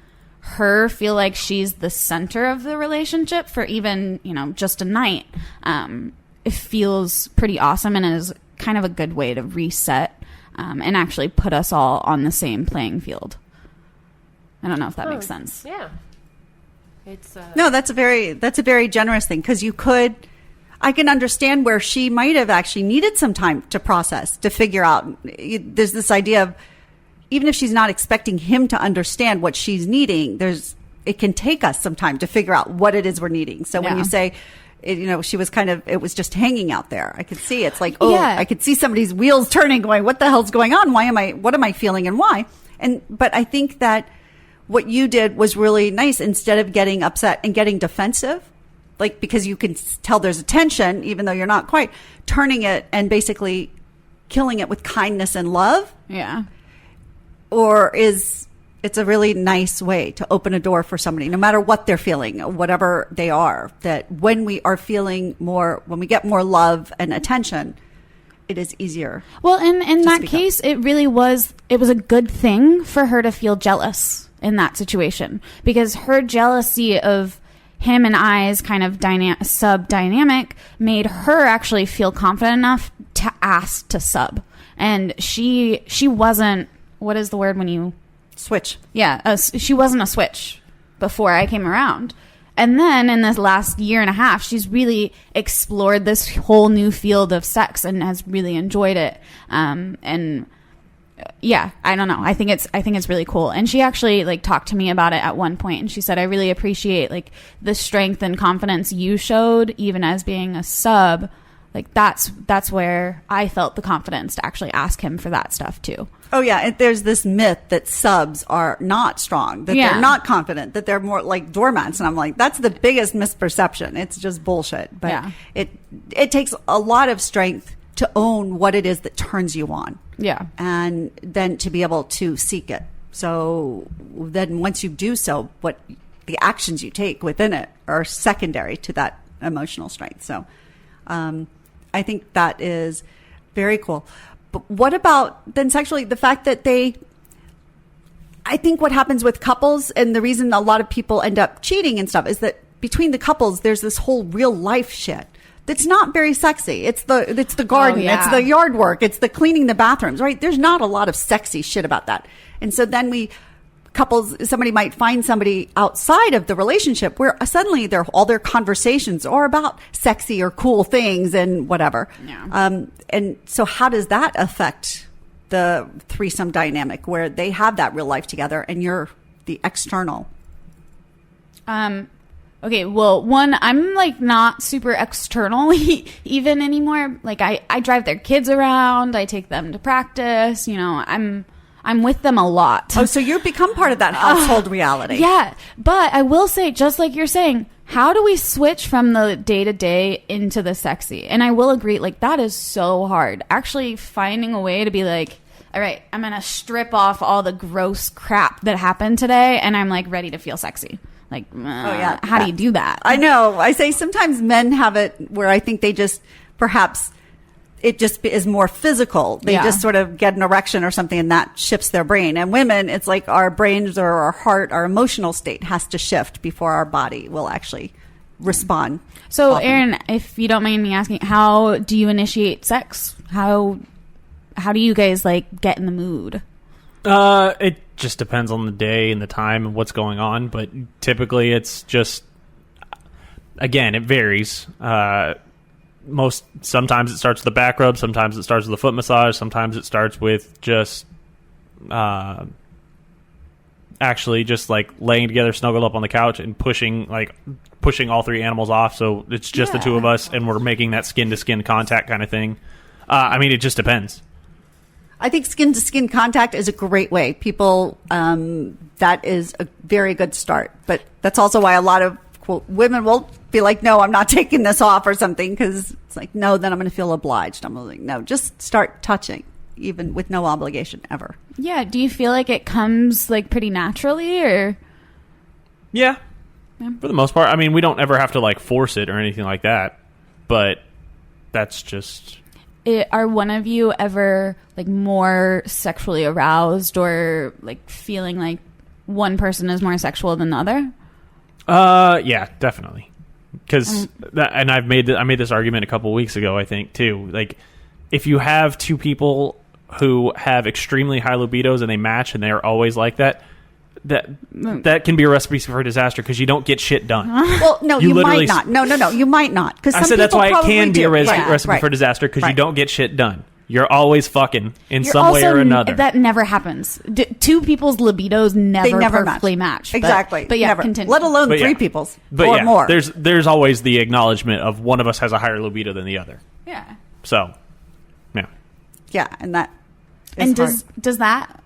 her feel like she's the center of the relationship for even, just a night, it feels pretty awesome, and is kind of a good way to reset and actually put us all on the same playing field. I don't know if that makes sense. Yeah. It's No, that's a very generous thing, because I can understand where she might have actually needed some time to process, to figure out. There's this idea of, even if she's not expecting him to understand what she's needing, it can take us some time to figure out what it is we're needing. So when you say, she was it was just hanging out there. I could see it's like, I could see somebody's wheels turning, going, what the hell's going on? What am I feeling and why? But I think that what you did was really nice. Instead of getting upset and getting defensive, like, because you can tell there's a tension, even though you're not quite, turning it and basically killing it with kindness and love. Yeah. It's a really nice way to open a door for somebody, no matter what they're feeling, whatever they are, that when we are feeling more, when we get more love and attention, it is easier. Well, in that case, it was a good thing for her to feel jealous in that situation, because her jealousy of him and I's kind of sub dynamic made her actually feel confident enough to ask to sub. And she wasn't, what is the word when you switch? Yeah, she wasn't a switch before I came around. And then in this last year and a half, she's really explored this whole new field of sex and has really enjoyed it. And yeah, I don't know. I think it's really cool. And she actually, like, talked to me about it at one point, and she said, "I really appreciate, like, the strength and confidence you showed, even as being a sub, Like that's where I felt the confidence to actually ask him for that stuff too. Oh yeah, and there's this myth that subs are not strong, that they're not confident, that they're more like doormats, and I'm like, that's the biggest misperception. It's just bullshit. But it takes a lot of strength to own what it is that turns you on. Yeah. And then to be able to seek it. So then once you do so, what the actions you take within it are secondary to that emotional strength. So I think that is very cool. But what about then sexually, the fact that I think what happens with couples, and the reason a lot of people end up cheating and stuff, is that between the couples, there's this whole real life shit that's not very sexy. It's the garden, it's the yard work, it's the cleaning the bathrooms, right? There's not a lot of sexy shit about that. And so then somebody might find somebody outside of the relationship where suddenly all their conversations are about sexy or cool things and whatever. Yeah. And so how does that affect the threesome dynamic where they have that real life together and you're the external? Okay, well, one, I'm like not super external even anymore. Like I drive their kids around, I take them to practice, I'm with them a lot. Oh, so you've become part of that household reality. Yeah, but I will say, just like you're saying, how do we switch from the day-to-day into the sexy? And I will agree, like, that is so hard. Actually finding a way to be like, all right, I'm going to strip off all the gross crap that happened today, and I'm, like, ready to feel sexy. Like, how do you do that? I know. I say sometimes men have it where I think they just, perhaps, it just is more physical. They just sort of get an erection or something and that shifts their brain. And women, it's like our brains or our heart, our emotional state has to shift before our body will actually respond. So, often. Erin, if you don't mind me asking, how do you initiate sex? How do you guys like get in the mood? It just depends on the day and the time and what's going on. But typically it's just, again, it varies. Sometimes it starts with the back rub, sometimes it starts with the foot massage, sometimes it starts with just actually just like laying together snuggled up on the couch and pushing all three animals off, so it's just the two of us and we're making that skin to skin contact kind of thing. I mean, it just depends. I think skin to skin contact is a great way. People, that is a very good start, but that's also why a lot of quote women will be like, no, I'm not taking this off or something, because it's like, no, then I'm going to feel obliged. I'm like, no, just start touching, even with no obligation ever. Yeah. Do you feel like it comes like pretty naturally, or? Yeah, for the most part. I mean, we don't ever have to like force it or anything like that, but that's just. Are one of you ever like more sexually aroused or like feeling like one person is more sexual than the other? Yeah, definitely. Because, and I made this argument a couple weeks ago, I think, too. Like, if you have two people who have extremely high libidos and they match and they're always like that can be a recipe for disaster because you don't get shit done. Well, no, you might not. No, you might not. I said that's why it can be a recipe for disaster because you don't get shit done. You're always fucking in some way or another. That never happens. Two people's libidos never perfectly match. Exactly. But yeah, never. continue. Let alone three people's or more. There's always the acknowledgement of one of us has a higher libido than the other. Yeah. So, yeah. Yeah, and that is and hard. does that,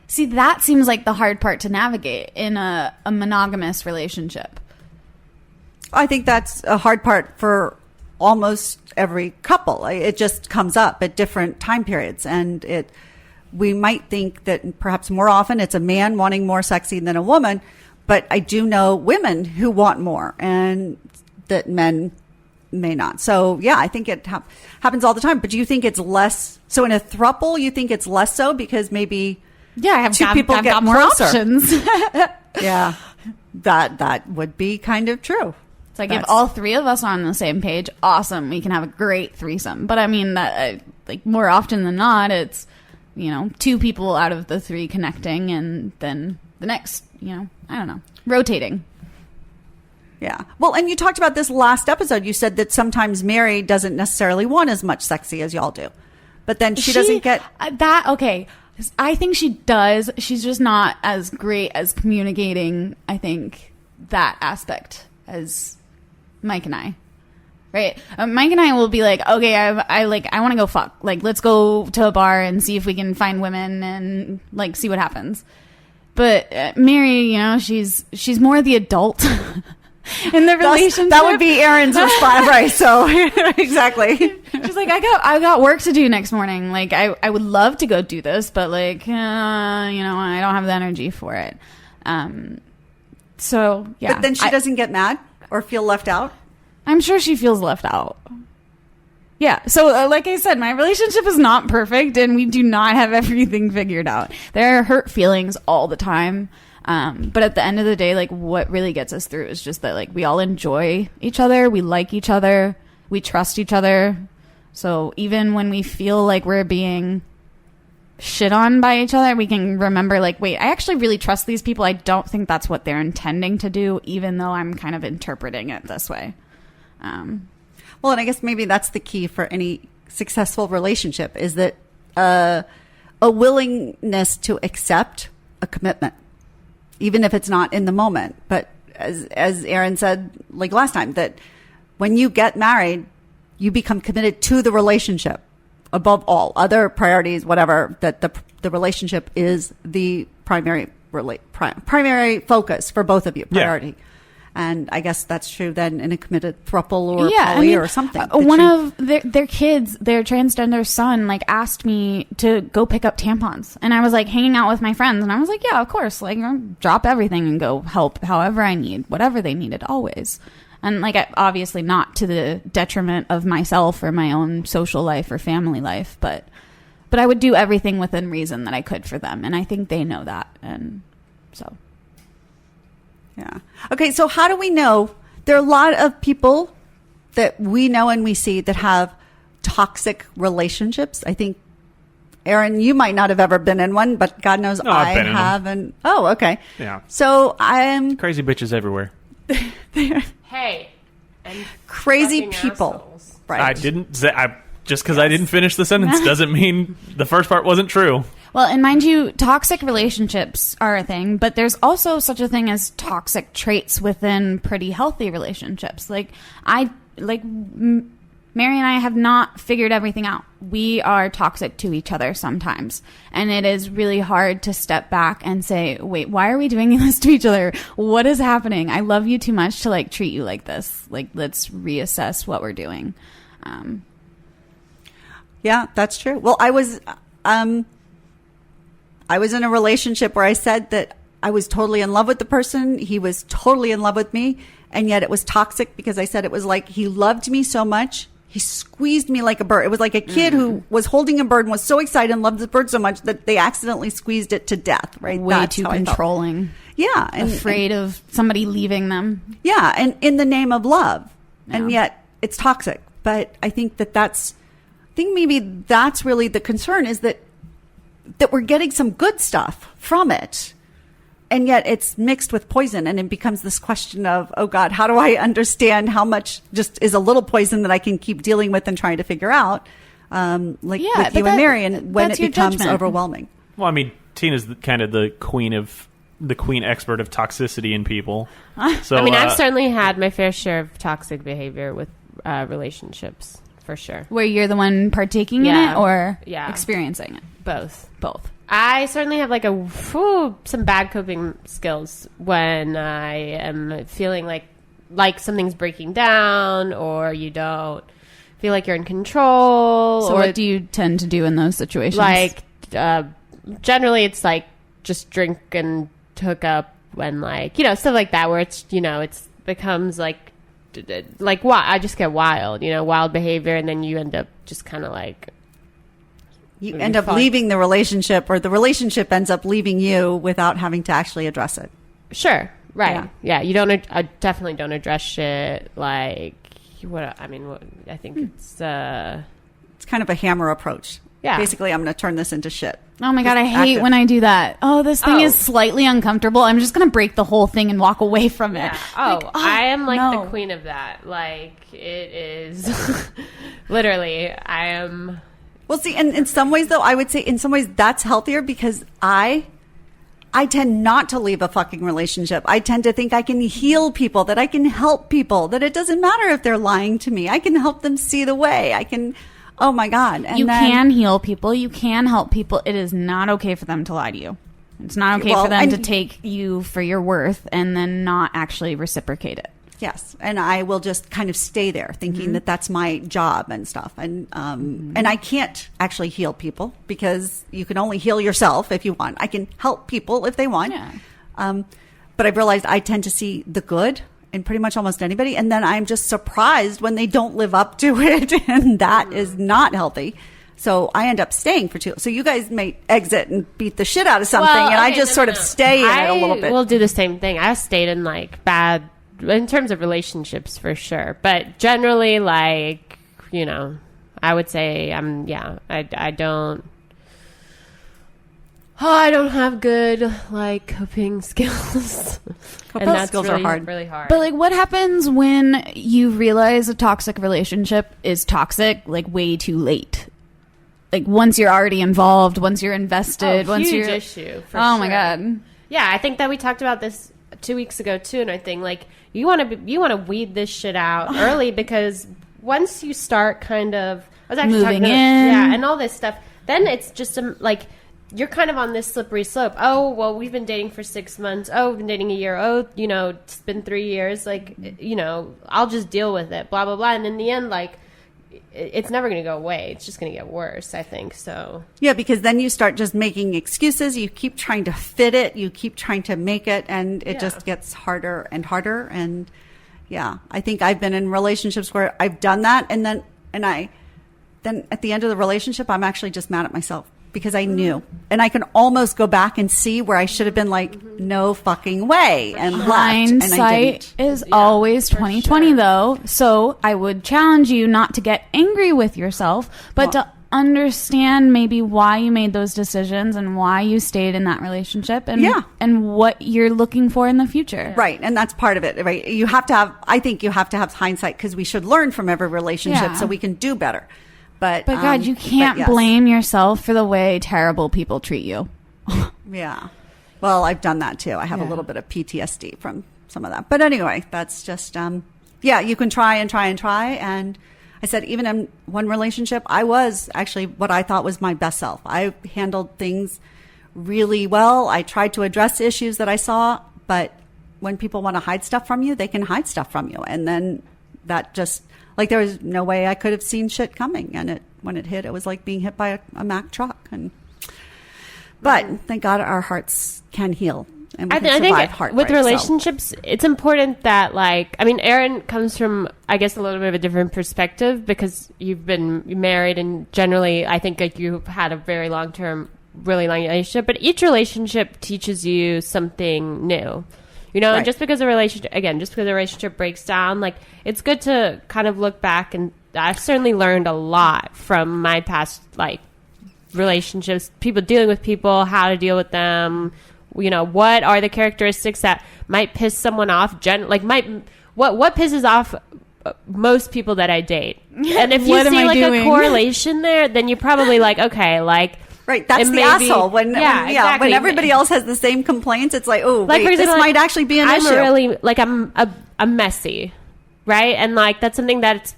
See, that seems like the hard part to navigate in a monogamous relationship. I think that's a hard part for almost every couple. It just comes up at different time periods, and we might think that perhaps more often it's a man wanting more sexy than a woman, but I do know women who want more and that men may not. So yeah, I think it happens all the time. But do you think it's less so in a throuple? You think it's less so because maybe I've got more options. Yeah, that would be kind of true. It's like if all three of us are on the same page, awesome, we can have a great threesome. But I mean, that like more often than not, it's two people out of the three connecting, and then the next, I don't know, rotating. Yeah. Well, and you talked about this last episode. You said that sometimes Mary doesn't necessarily want as much sexy as y'all do, but then she doesn't get that. Okay. I think she does. She's just not as great as communicating, I think, that aspect as Mike and I. Right. Mike and I will be like, okay, I want to go fuck. Like, let's go to a bar and see if we can find women and like see what happens. But Mary, you know, she's more the adult in the relationship. That would be Erin's response, right? So exactly. She's like, I got work to do next morning. Like, I would love to go do this, but like, you know, I don't have the energy for it. So yeah. But then she doesn't get mad or feel left out. I'm sure she feels left out. Yeah. So, like I said, my relationship is not perfect and we do not have everything figured out. There are hurt feelings all the time. But at the end of the day, like, what really gets us through is just that, like, we all enjoy each other. We like each other. We trust each other. So even when we feel like we're being shit on by each other, we can remember, like, wait, I actually really trust these people. I don't think that's what they're intending to do, even though I'm kind of interpreting it this way. Well, and I guess maybe that's the key for any successful relationship is that a willingness to accept a commitment, even if it's not in the moment. But as Erin said, like last time, that when you get married, you become committed to the relationship above all other priorities, whatever, that the relationship is the primary focus for both of you, priority. Yeah. And I guess that's true then in a committed throuple or poly or something. One of their kids, their transgender son, like asked me to go pick up tampons. And I was like hanging out with my friends. And I was like, yeah, of course. Like, drop everything and go help however I need, whatever they needed, always. And like, obviously not to the detriment of myself or my own social life or family life. But I would do everything within reason that I could for them. And I think they know that. And so... yeah. Okay, so how do we know? There are a lot of people that we know and we see that have toxic relationships. I think, Erin, you might not have ever been in one, but God knows I have. And oh, okay. Yeah. So I'm crazy bitches everywhere. Hey, and crazy people. Assholes. Right. I didn't say. Just because I didn't finish the sentence doesn't mean the first part wasn't true. Well, and mind you, toxic relationships are a thing, but there's also such a thing as toxic traits within pretty healthy relationships. Mary and I have not figured everything out. We are toxic to each other sometimes. And it is really hard to step back and say, wait, why are we doing this to each other? What is happening? I love you too much to like treat you like this. Like, let's reassess what we're doing. Yeah, that's true. Well, I was in a relationship where I said that I was totally in love with the person. He was totally in love with me. And yet it was toxic because I said it was like he loved me so much. He squeezed me like a bird. It was like a kid who was holding a bird and was so excited and loved the bird so much that they accidentally squeezed it to death, right? Way That's too controlling. Yeah. And, afraid of somebody leaving them. Yeah. And in the name of love. Yeah. And yet it's toxic. But I think maybe that's really the concern is that we're getting some good stuff from it. And yet it's mixed with poison. And it becomes this question of, oh God, how do I understand how much just is a little poison that I can keep dealing with and trying to figure out? With you and Mary, and when it becomes overwhelming. Well, I mean, Tina's kind of the queen expert of toxicity in people. So I mean, I've certainly had my fair share of toxic behavior with relationships. For sure. Where you're the one partaking in it or experiencing it? Both. I certainly have like some bad coping skills when I am feeling like something's breaking down or you don't feel like you're in control. So what do you tend to do in those situations? Like, generally it's like just drink and hook up when stuff like that where it's, it's becomes like I just get wild behavior, and then you end up just kind of like you end up leaving the relationship, or the relationship ends up leaving you without having to actually address it. Sure, right? Yeah, you don't. I definitely don't address shit like what. I mean, I think it's kind of a hammer approach. Yeah, basically, I'm going to turn this into shit. Oh my God, I hate when I do that. Oh, this thing is slightly uncomfortable. I'm just going to break the whole thing and walk away from it. Yeah. I am the queen of that. Like, it is literally, I am. Well, see, and in some ways, though, I would say in some ways that's healthier because I I tend not to leave a fucking relationship. I tend to think I can heal people, that I can help people, that it doesn't matter if they're lying to me. I can help them see the way. I can, oh my God. And you can heal people. You can help people. It is not okay for them to lie to you. It's not okay for them to take you for your worth and then not actually reciprocate it. Yes, and I will just kind of stay there thinking that that's my job and stuff. And and I can't actually heal people because you can only heal yourself if you want. I can help people if they want. Yeah. But I've realized I tend to see the good in pretty much almost anybody. And then I'm just surprised when they don't live up to it. And that is not healthy. So I end up staying for too. So you guys may exit and beat the shit out of something. And I just sort of stay in it a little bit. I will do the same thing. I stayed in like bad, in terms of relationships for sure. But generally, like, you know, I would say I don't have good like coping skills. Coping skills really, are hard. Really hard. But like, what happens when you realize a toxic relationship is toxic like way too late? Like once you're already involved, once you're invested, once huge you're issue. For oh sure. my God. Yeah, I think that we talked about this 2 weeks ago too, and I think like you want to weed this shit out early because once you start kind of I was actually moving talking in, and all this stuff, then it's just like you're kind of on this slippery slope. Oh, well, we've been dating for 6 months. Oh, we've been dating a year. Oh, you know, it's been 3 years. Like, you know, I'll just deal with it. Blah blah blah. And in the end, like, it's never going to go away. It's just going to get worse, I think. So yeah, because then you start just making excuses. You keep trying to fit it. You keep trying to make it, and it just gets harder and harder. And yeah, I think I've been in relationships where I've done that, and then at the end of the relationship, I'm actually just mad at myself because I knew, and I can almost go back and see where I should have been like, no fucking way, and left, and I hindsight didn't. is always 2020 though. So I would challenge you not to get angry with yourself, but to understand maybe why you made those decisions and why you stayed in that relationship, and what you're looking for in the future. Right, and that's part of it. Right, I think you have to have hindsight because we should learn from every relationship so we can do better. But God, you can't blame yourself for the way terrible people treat you. Yeah. Well, I've done that too. I have a little bit of PTSD from some of that. But anyway, that's just, you can try and try and try. And I said, even in one relationship, I was actually what I thought was my best self. I handled things really well. I tried to address issues that I saw. But when people want to hide stuff from you, they can hide stuff from you. And then that just... like there was no way I could have seen shit coming, and when it hit, it was like being hit by a Mack truck. But thank God our hearts can heal, and we can survive heartbreak. With relationships, it's important that like Erin comes from I guess a little bit of a different perspective because you've been married, and generally I think like you've had a very really long relationship. But each relationship teaches you something new. You know, and just because a relationship breaks down, like it's good to kind of look back, and I've certainly learned a lot from my past like relationships, people dealing with people, how to deal with them. You know, what are the characteristics that might piss someone off? What pisses off most people that I date? And if you see like a correlation there, then you're probably like, okay, like. Right, that's the asshole. When everybody else has the same complaints, it's like, oh, like, wait, this might actually be an issue. I'm messy, right? And like that's something that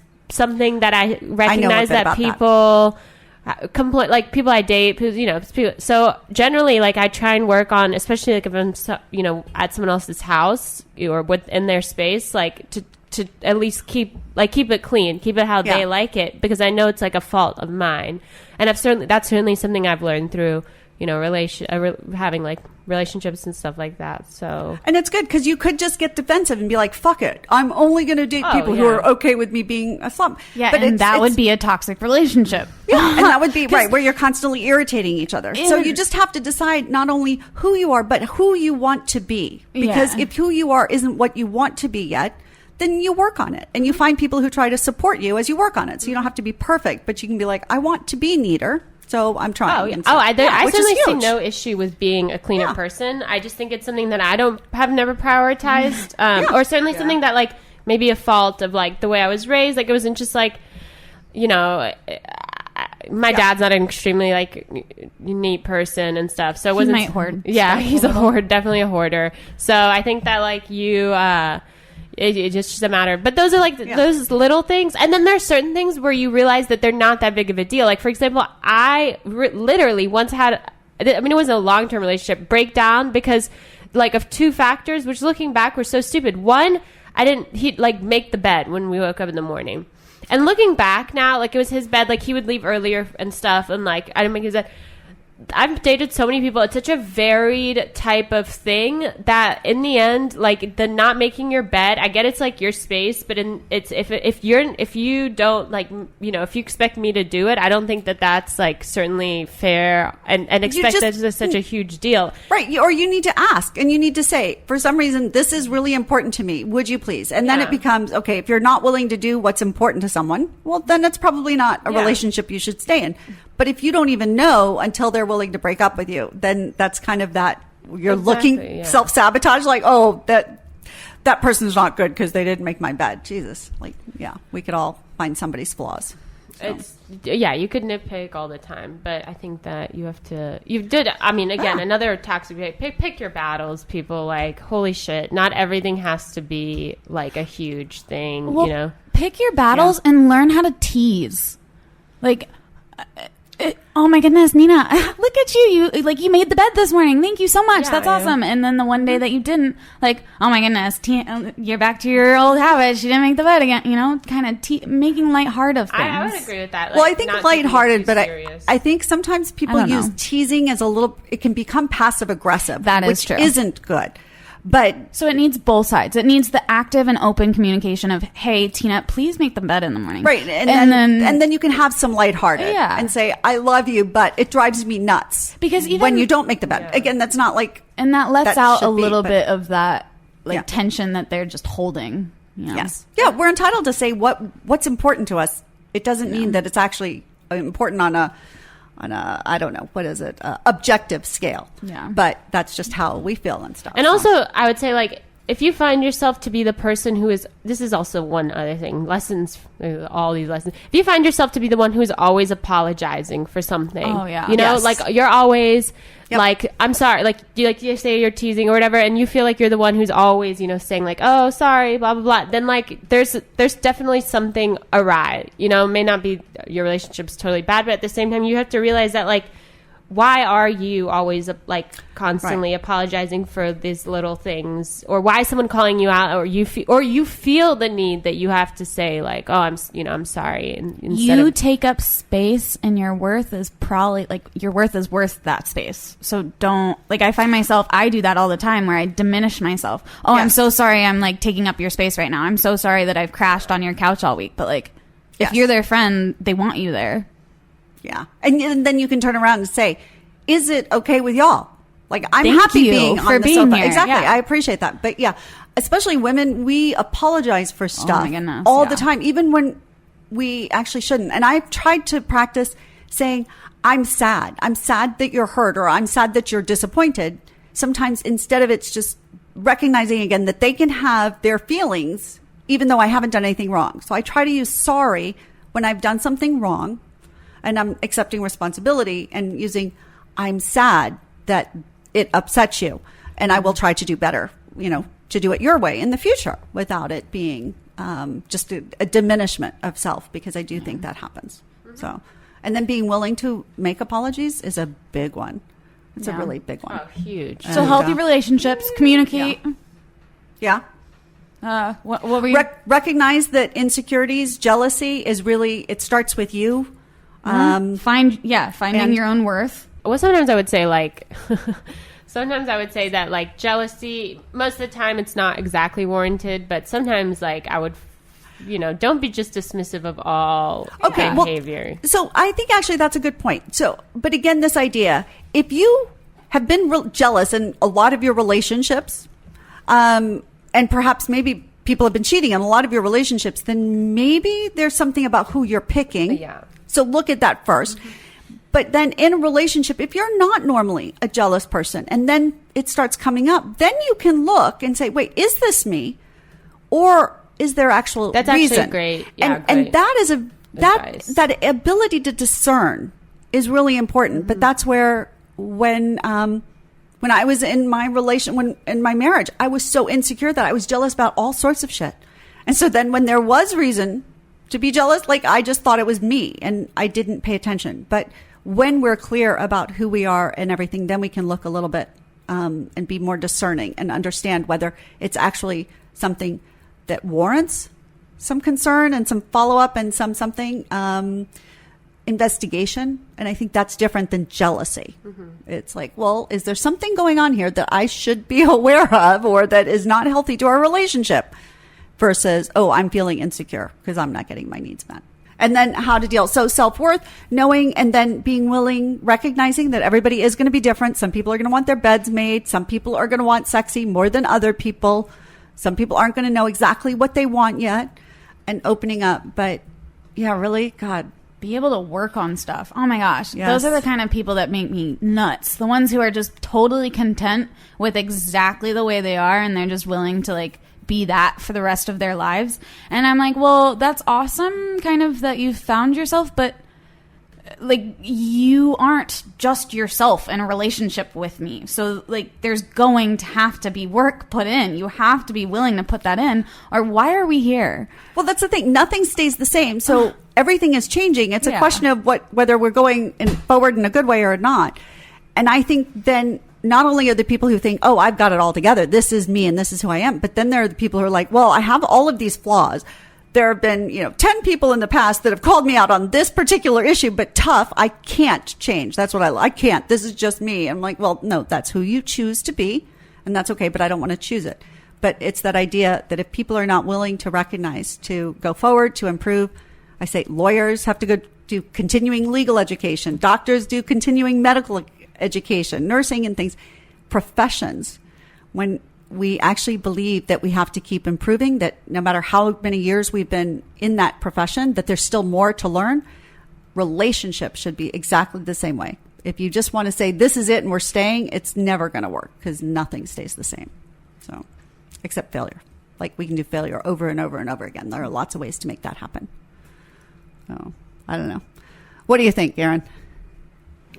I recognize that people complain, like people I date, So generally, like I try and work on, especially like if I'm, at someone else's house or within their space, like to at least keep it clean, keep it how they like it, because I know it's like a fault of mine. And that's certainly something I've learned through, having like relationships and stuff like that. So, and it's good because you could just get defensive and be like, "Fuck it, I'm only going to date people who are okay with me being a slump." Yeah, but that would be a toxic relationship. Yeah, and that would be right where you're constantly irritating each other. So you just have to decide not only who you are, but who you want to be. Because if who you are isn't what you want to be yet, then you work on it, and you find people who try to support you as you work on it. So you don't have to be perfect, but you can be like, I want to be neater, so I'm trying. I certainly see no issue with being a cleaner person. I just think it's something that I have never prioritized, or certainly something that like maybe a fault of like the way I was raised. Like it wasn't just like, my dad's not an extremely like neat person and stuff, so it wasn't. Might hoard. Yeah, he's a hoard, definitely a hoarder. So I think that like you, it just doesn't matter. But those are like those little things, and then there's certain things where you realize that they're not that big of a deal. Like for example, I literally once had, I mean, it wasn't a long-term relationship breakdown because like of two factors, which looking back were so stupid. One, he'd like make the bed when we woke up in the morning. And looking back now, like it was his bed, like he would leave earlier and stuff. And like, I didn't make his bed. I've dated so many people. It's such a varied type of thing that in the end, like the not making your bed, I get it's like your space, but if you don't like, you know, if you expect me to do it, I don't think that that's like certainly fair and expect that it's such a huge deal. Right. Or you need to ask and you need to say, for some reason, this is really important to me. Would you please? And then it becomes, okay, if you're not willing to do what's important to someone, well, then it's probably not a relationship you should stay in. But if you don't even know until they're willing to break up with you, then that's kind of that you're looking self-sabotage, like, oh, that person's not good because they didn't make my bed. Jesus. Like, yeah, we could all find somebody's flaws. So. You could nitpick all the time, but I think that another toxic, pick your battles, people. Like, holy shit, not everything has to be like a huge thing, you know? Pick your battles and learn how to tease. Like, oh my goodness, Nina, look at you. You made the bed this morning. Thank you so much. That's awesome. And then the one day that you didn't, like, oh my goodness, you're back to your old habit. She didn't make the bed again. You know, kind of making lighthearted of things. I would agree with that. Like, well, I think lighthearted, but I think sometimes people use teasing as it can become passive aggressive. That is true. Which isn't good. But so it needs both sides. It needs the active and open communication of, "Hey, Tina, please make the bed in the morning." Right, and then you can have some lighthearted and say, "I love you, but it drives me nuts because even when you don't make the bed." Again, that's not like, and that lets out a little bit of that tension that they're just holding. You know? Yes, we're entitled to say what's important to us. It doesn't mean that it's actually important on a I don't know, what is it, objective scale. Yeah. But that's just how we feel and stuff. And also, I would say, like, if you find yourself to be the person who is, this is also one other thing, lessons, all these lessons. If you find yourself to be the one who is always apologizing for something, you know, like you're always like, I'm sorry, like you say you're teasing or whatever, and you feel like you're the one who's always, you know, saying like, oh, sorry, blah, blah, blah. Then like, there's definitely something awry, you know, it may not be your relationship's totally bad, but at the same time, you have to realize that like, why are you always like constantly apologizing for these little things, or why is someone calling you out, or you feel the need that you have to say like, oh, I'm sorry, and you take up space, and your worth is probably like your worth is worth that space. So don't, like, I find myself, I do that all the time where I diminish myself. Oh, I'm so sorry, I'm like taking up your space right now. I'm so sorry that I've crashed on your couch all week. But like, if you're their friend, they want you there. Yeah. And then you can turn around and say, is it okay with y'all? Like, I'm happy being on the sofa. Here. Exactly. Yeah. I appreciate that. But yeah, especially women, we apologize for stuff all the time, even when we actually shouldn't. And I've tried to practice saying, I'm sad. I'm sad that you're hurt, or I'm sad that you're disappointed. Sometimes instead of it's just recognizing again that they can have their feelings, even though I haven't done anything wrong. So I try to use sorry when I've done something wrong. And I'm accepting responsibility and using, I'm sad that it upsets you, and I will try to do better, you know, to do it your way in the future without it being just a diminishment of self, because I do think that happens. So, and then being willing to make apologies is a big one. It's a really big one. Oh, huge. So healthy relationships, communicate. Yeah. What were you? Recognize that insecurities, jealousy is really, it starts with you. Finding your own worth. Well, sometimes I would say like, that like jealousy, most of the time it's not exactly warranted, but sometimes like I would, you know, don't be just dismissive of all behavior. Well, so I think actually that's a good point. So, but again, this idea, if you have been jealous in a lot of your relationships, and perhaps maybe people have been cheating in a lot of your relationships, then maybe there's something about who you're picking. Yeah. So look at that first. Mm-hmm. But then in a relationship, if you're not normally a jealous person and then it starts coming up, then you can look and say, wait, is this me? Or is there actual That's reason? Actually great. Yeah, and that is a advice. That ability to discern is really important. But that's where when I was in my in my marriage, I was so insecure that I was jealous about all sorts of shit. And so then when there was reason to be jealous, like I just thought it was me and I didn't pay attention. But when we're clear about who we are and everything, then we can look a little bit and be more discerning and understand whether it's actually something that warrants some concern and some follow-up and something investigation. And I think that's different than jealousy. It's like, well, is there something going on here that I should be aware of or that is not healthy to our relationship? Versus, oh, I'm feeling insecure because I'm not getting my needs met. And then how to deal. So self-worth, knowing and then being willing, recognizing that everybody is going to be different. Some people are going to want their beds made. Some people are going to want sexy more than other people. Some people aren't going to know exactly what they want yet, and opening up. But yeah, really, God. Be able to work on stuff. Oh my gosh. Yes. Those are the kind of people that make me nuts. The ones who are just totally content with exactly the way they are and they're just willing to like be that for the rest of their lives. And I'm like, well, that's awesome kind of that you found yourself, but like you aren't just yourself in a relationship with me. So like there's going to have to be work put in. You have to be willing to put that in, or why are we here? Well, that's the thing. Nothing stays the same. So everything is changing. It's a question of whether we're going forward in a good way or not. And I think then not only are the people who think, oh, I've got it all together, this is me and this is who I am, but then there are the people who are like, well, I have all of these flaws. There have been, 10 people in the past that have called me out on this particular issue, but tough, I can't change. That's what I can't. This is just me. I'm like, well, no, that's who you choose to be, and that's okay, but I don't want to choose it. But it's that idea that if people are not willing to recognize, to go forward, to improve, I say lawyers have to go do continuing legal education. Doctors do continuing medical education, nursing and things, professions. When we actually believe that we have to keep improving, that no matter how many years we've been in that profession, that there's still more to learn, relationships should be exactly the same way. If you just want to say, this is it and we're staying, it's never going to work because nothing stays the same. So, except failure. Like we can do failure over and over and over again. There are lots of ways to make that happen. So, I don't know. What do you think, Aaron?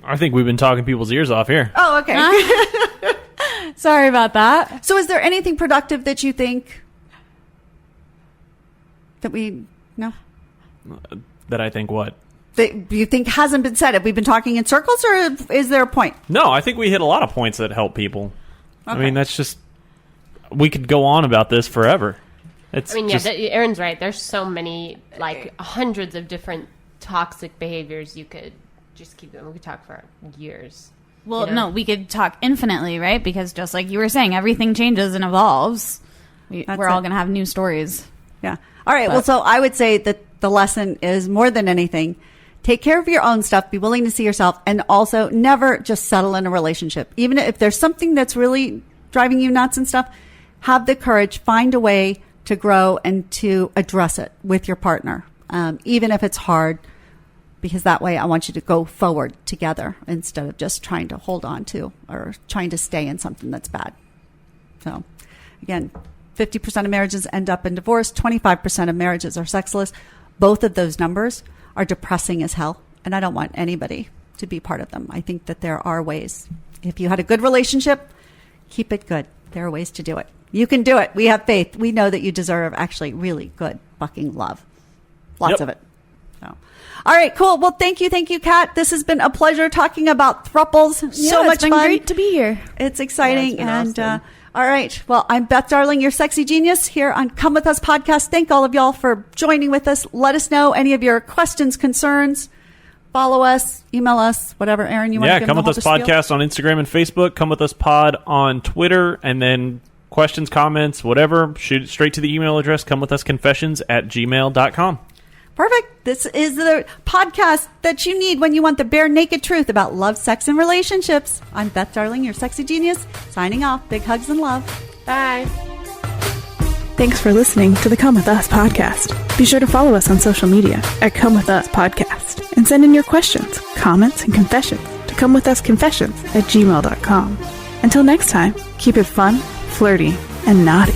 I think we've been talking people's ears off here. Oh, okay. Sorry about that. So is there anything productive that you think that we know? That I think what? That you think hasn't been said? Have we been talking in circles or is there a point? No, I think we hit a lot of points that help people. Okay. I mean, that's just... We could go on about this forever. Aaron's right. There's so many, like hundreds of different toxic behaviors you could just keep going. We could talk for years. Well, no, we could talk infinitely, right? Because just like you were saying, everything changes and evolves. We're all going to have new stories. Yeah. All right. Well, so I would say that the lesson is more than anything, take care of your own stuff, be willing to see yourself, and also never just settle in a relationship. Even if there's something that's really driving you nuts and stuff, have the courage, find a way to grow and to address it with your partner, even if it's hard. Because that way I want you to go forward together instead of just trying to hold on to or trying to stay in something that's bad. So, again, 50% of marriages end up in divorce. 25% of marriages are sexless. Both of those numbers are depressing as hell. And I don't want anybody to be part of them. I think that there are ways. If you had a good relationship, keep it good. There are ways to do it. You can do it. We have faith. We know that you deserve actually really good fucking love. Lots of it. So. All right, cool. Well, thank you, Kat. This has been a pleasure talking about Throuples. Yeah, so much it's been fun. great to be here. It's exciting. Yeah, it's been awesome. All right. Well, I'm Beth Darling, your sexy genius here on Come With Us podcast. Thank all of y'all for joining with us. Let us know any of your questions, concerns. Follow us, email us, whatever. Aaron, you want to give Come them With the Us whole spiel? podcast on Instagram and Facebook. Come With Us pod on Twitter, and then questions, comments, whatever, shoot it straight to the email address, comewithusconfessions@gmail.com. Perfect. This is the podcast that you need when you want the bare naked truth about love, sex, and relationships. I'm Beth Darling, your sexy genius, signing off. Big hugs and love. Bye. Thanks for listening to the Come With Us podcast. Be sure to follow us on social media at Come With Us Podcast and send in your questions, comments, and confessions to comewithusconfessions@gmail.com. Until next time, keep it fun, flirty, and naughty.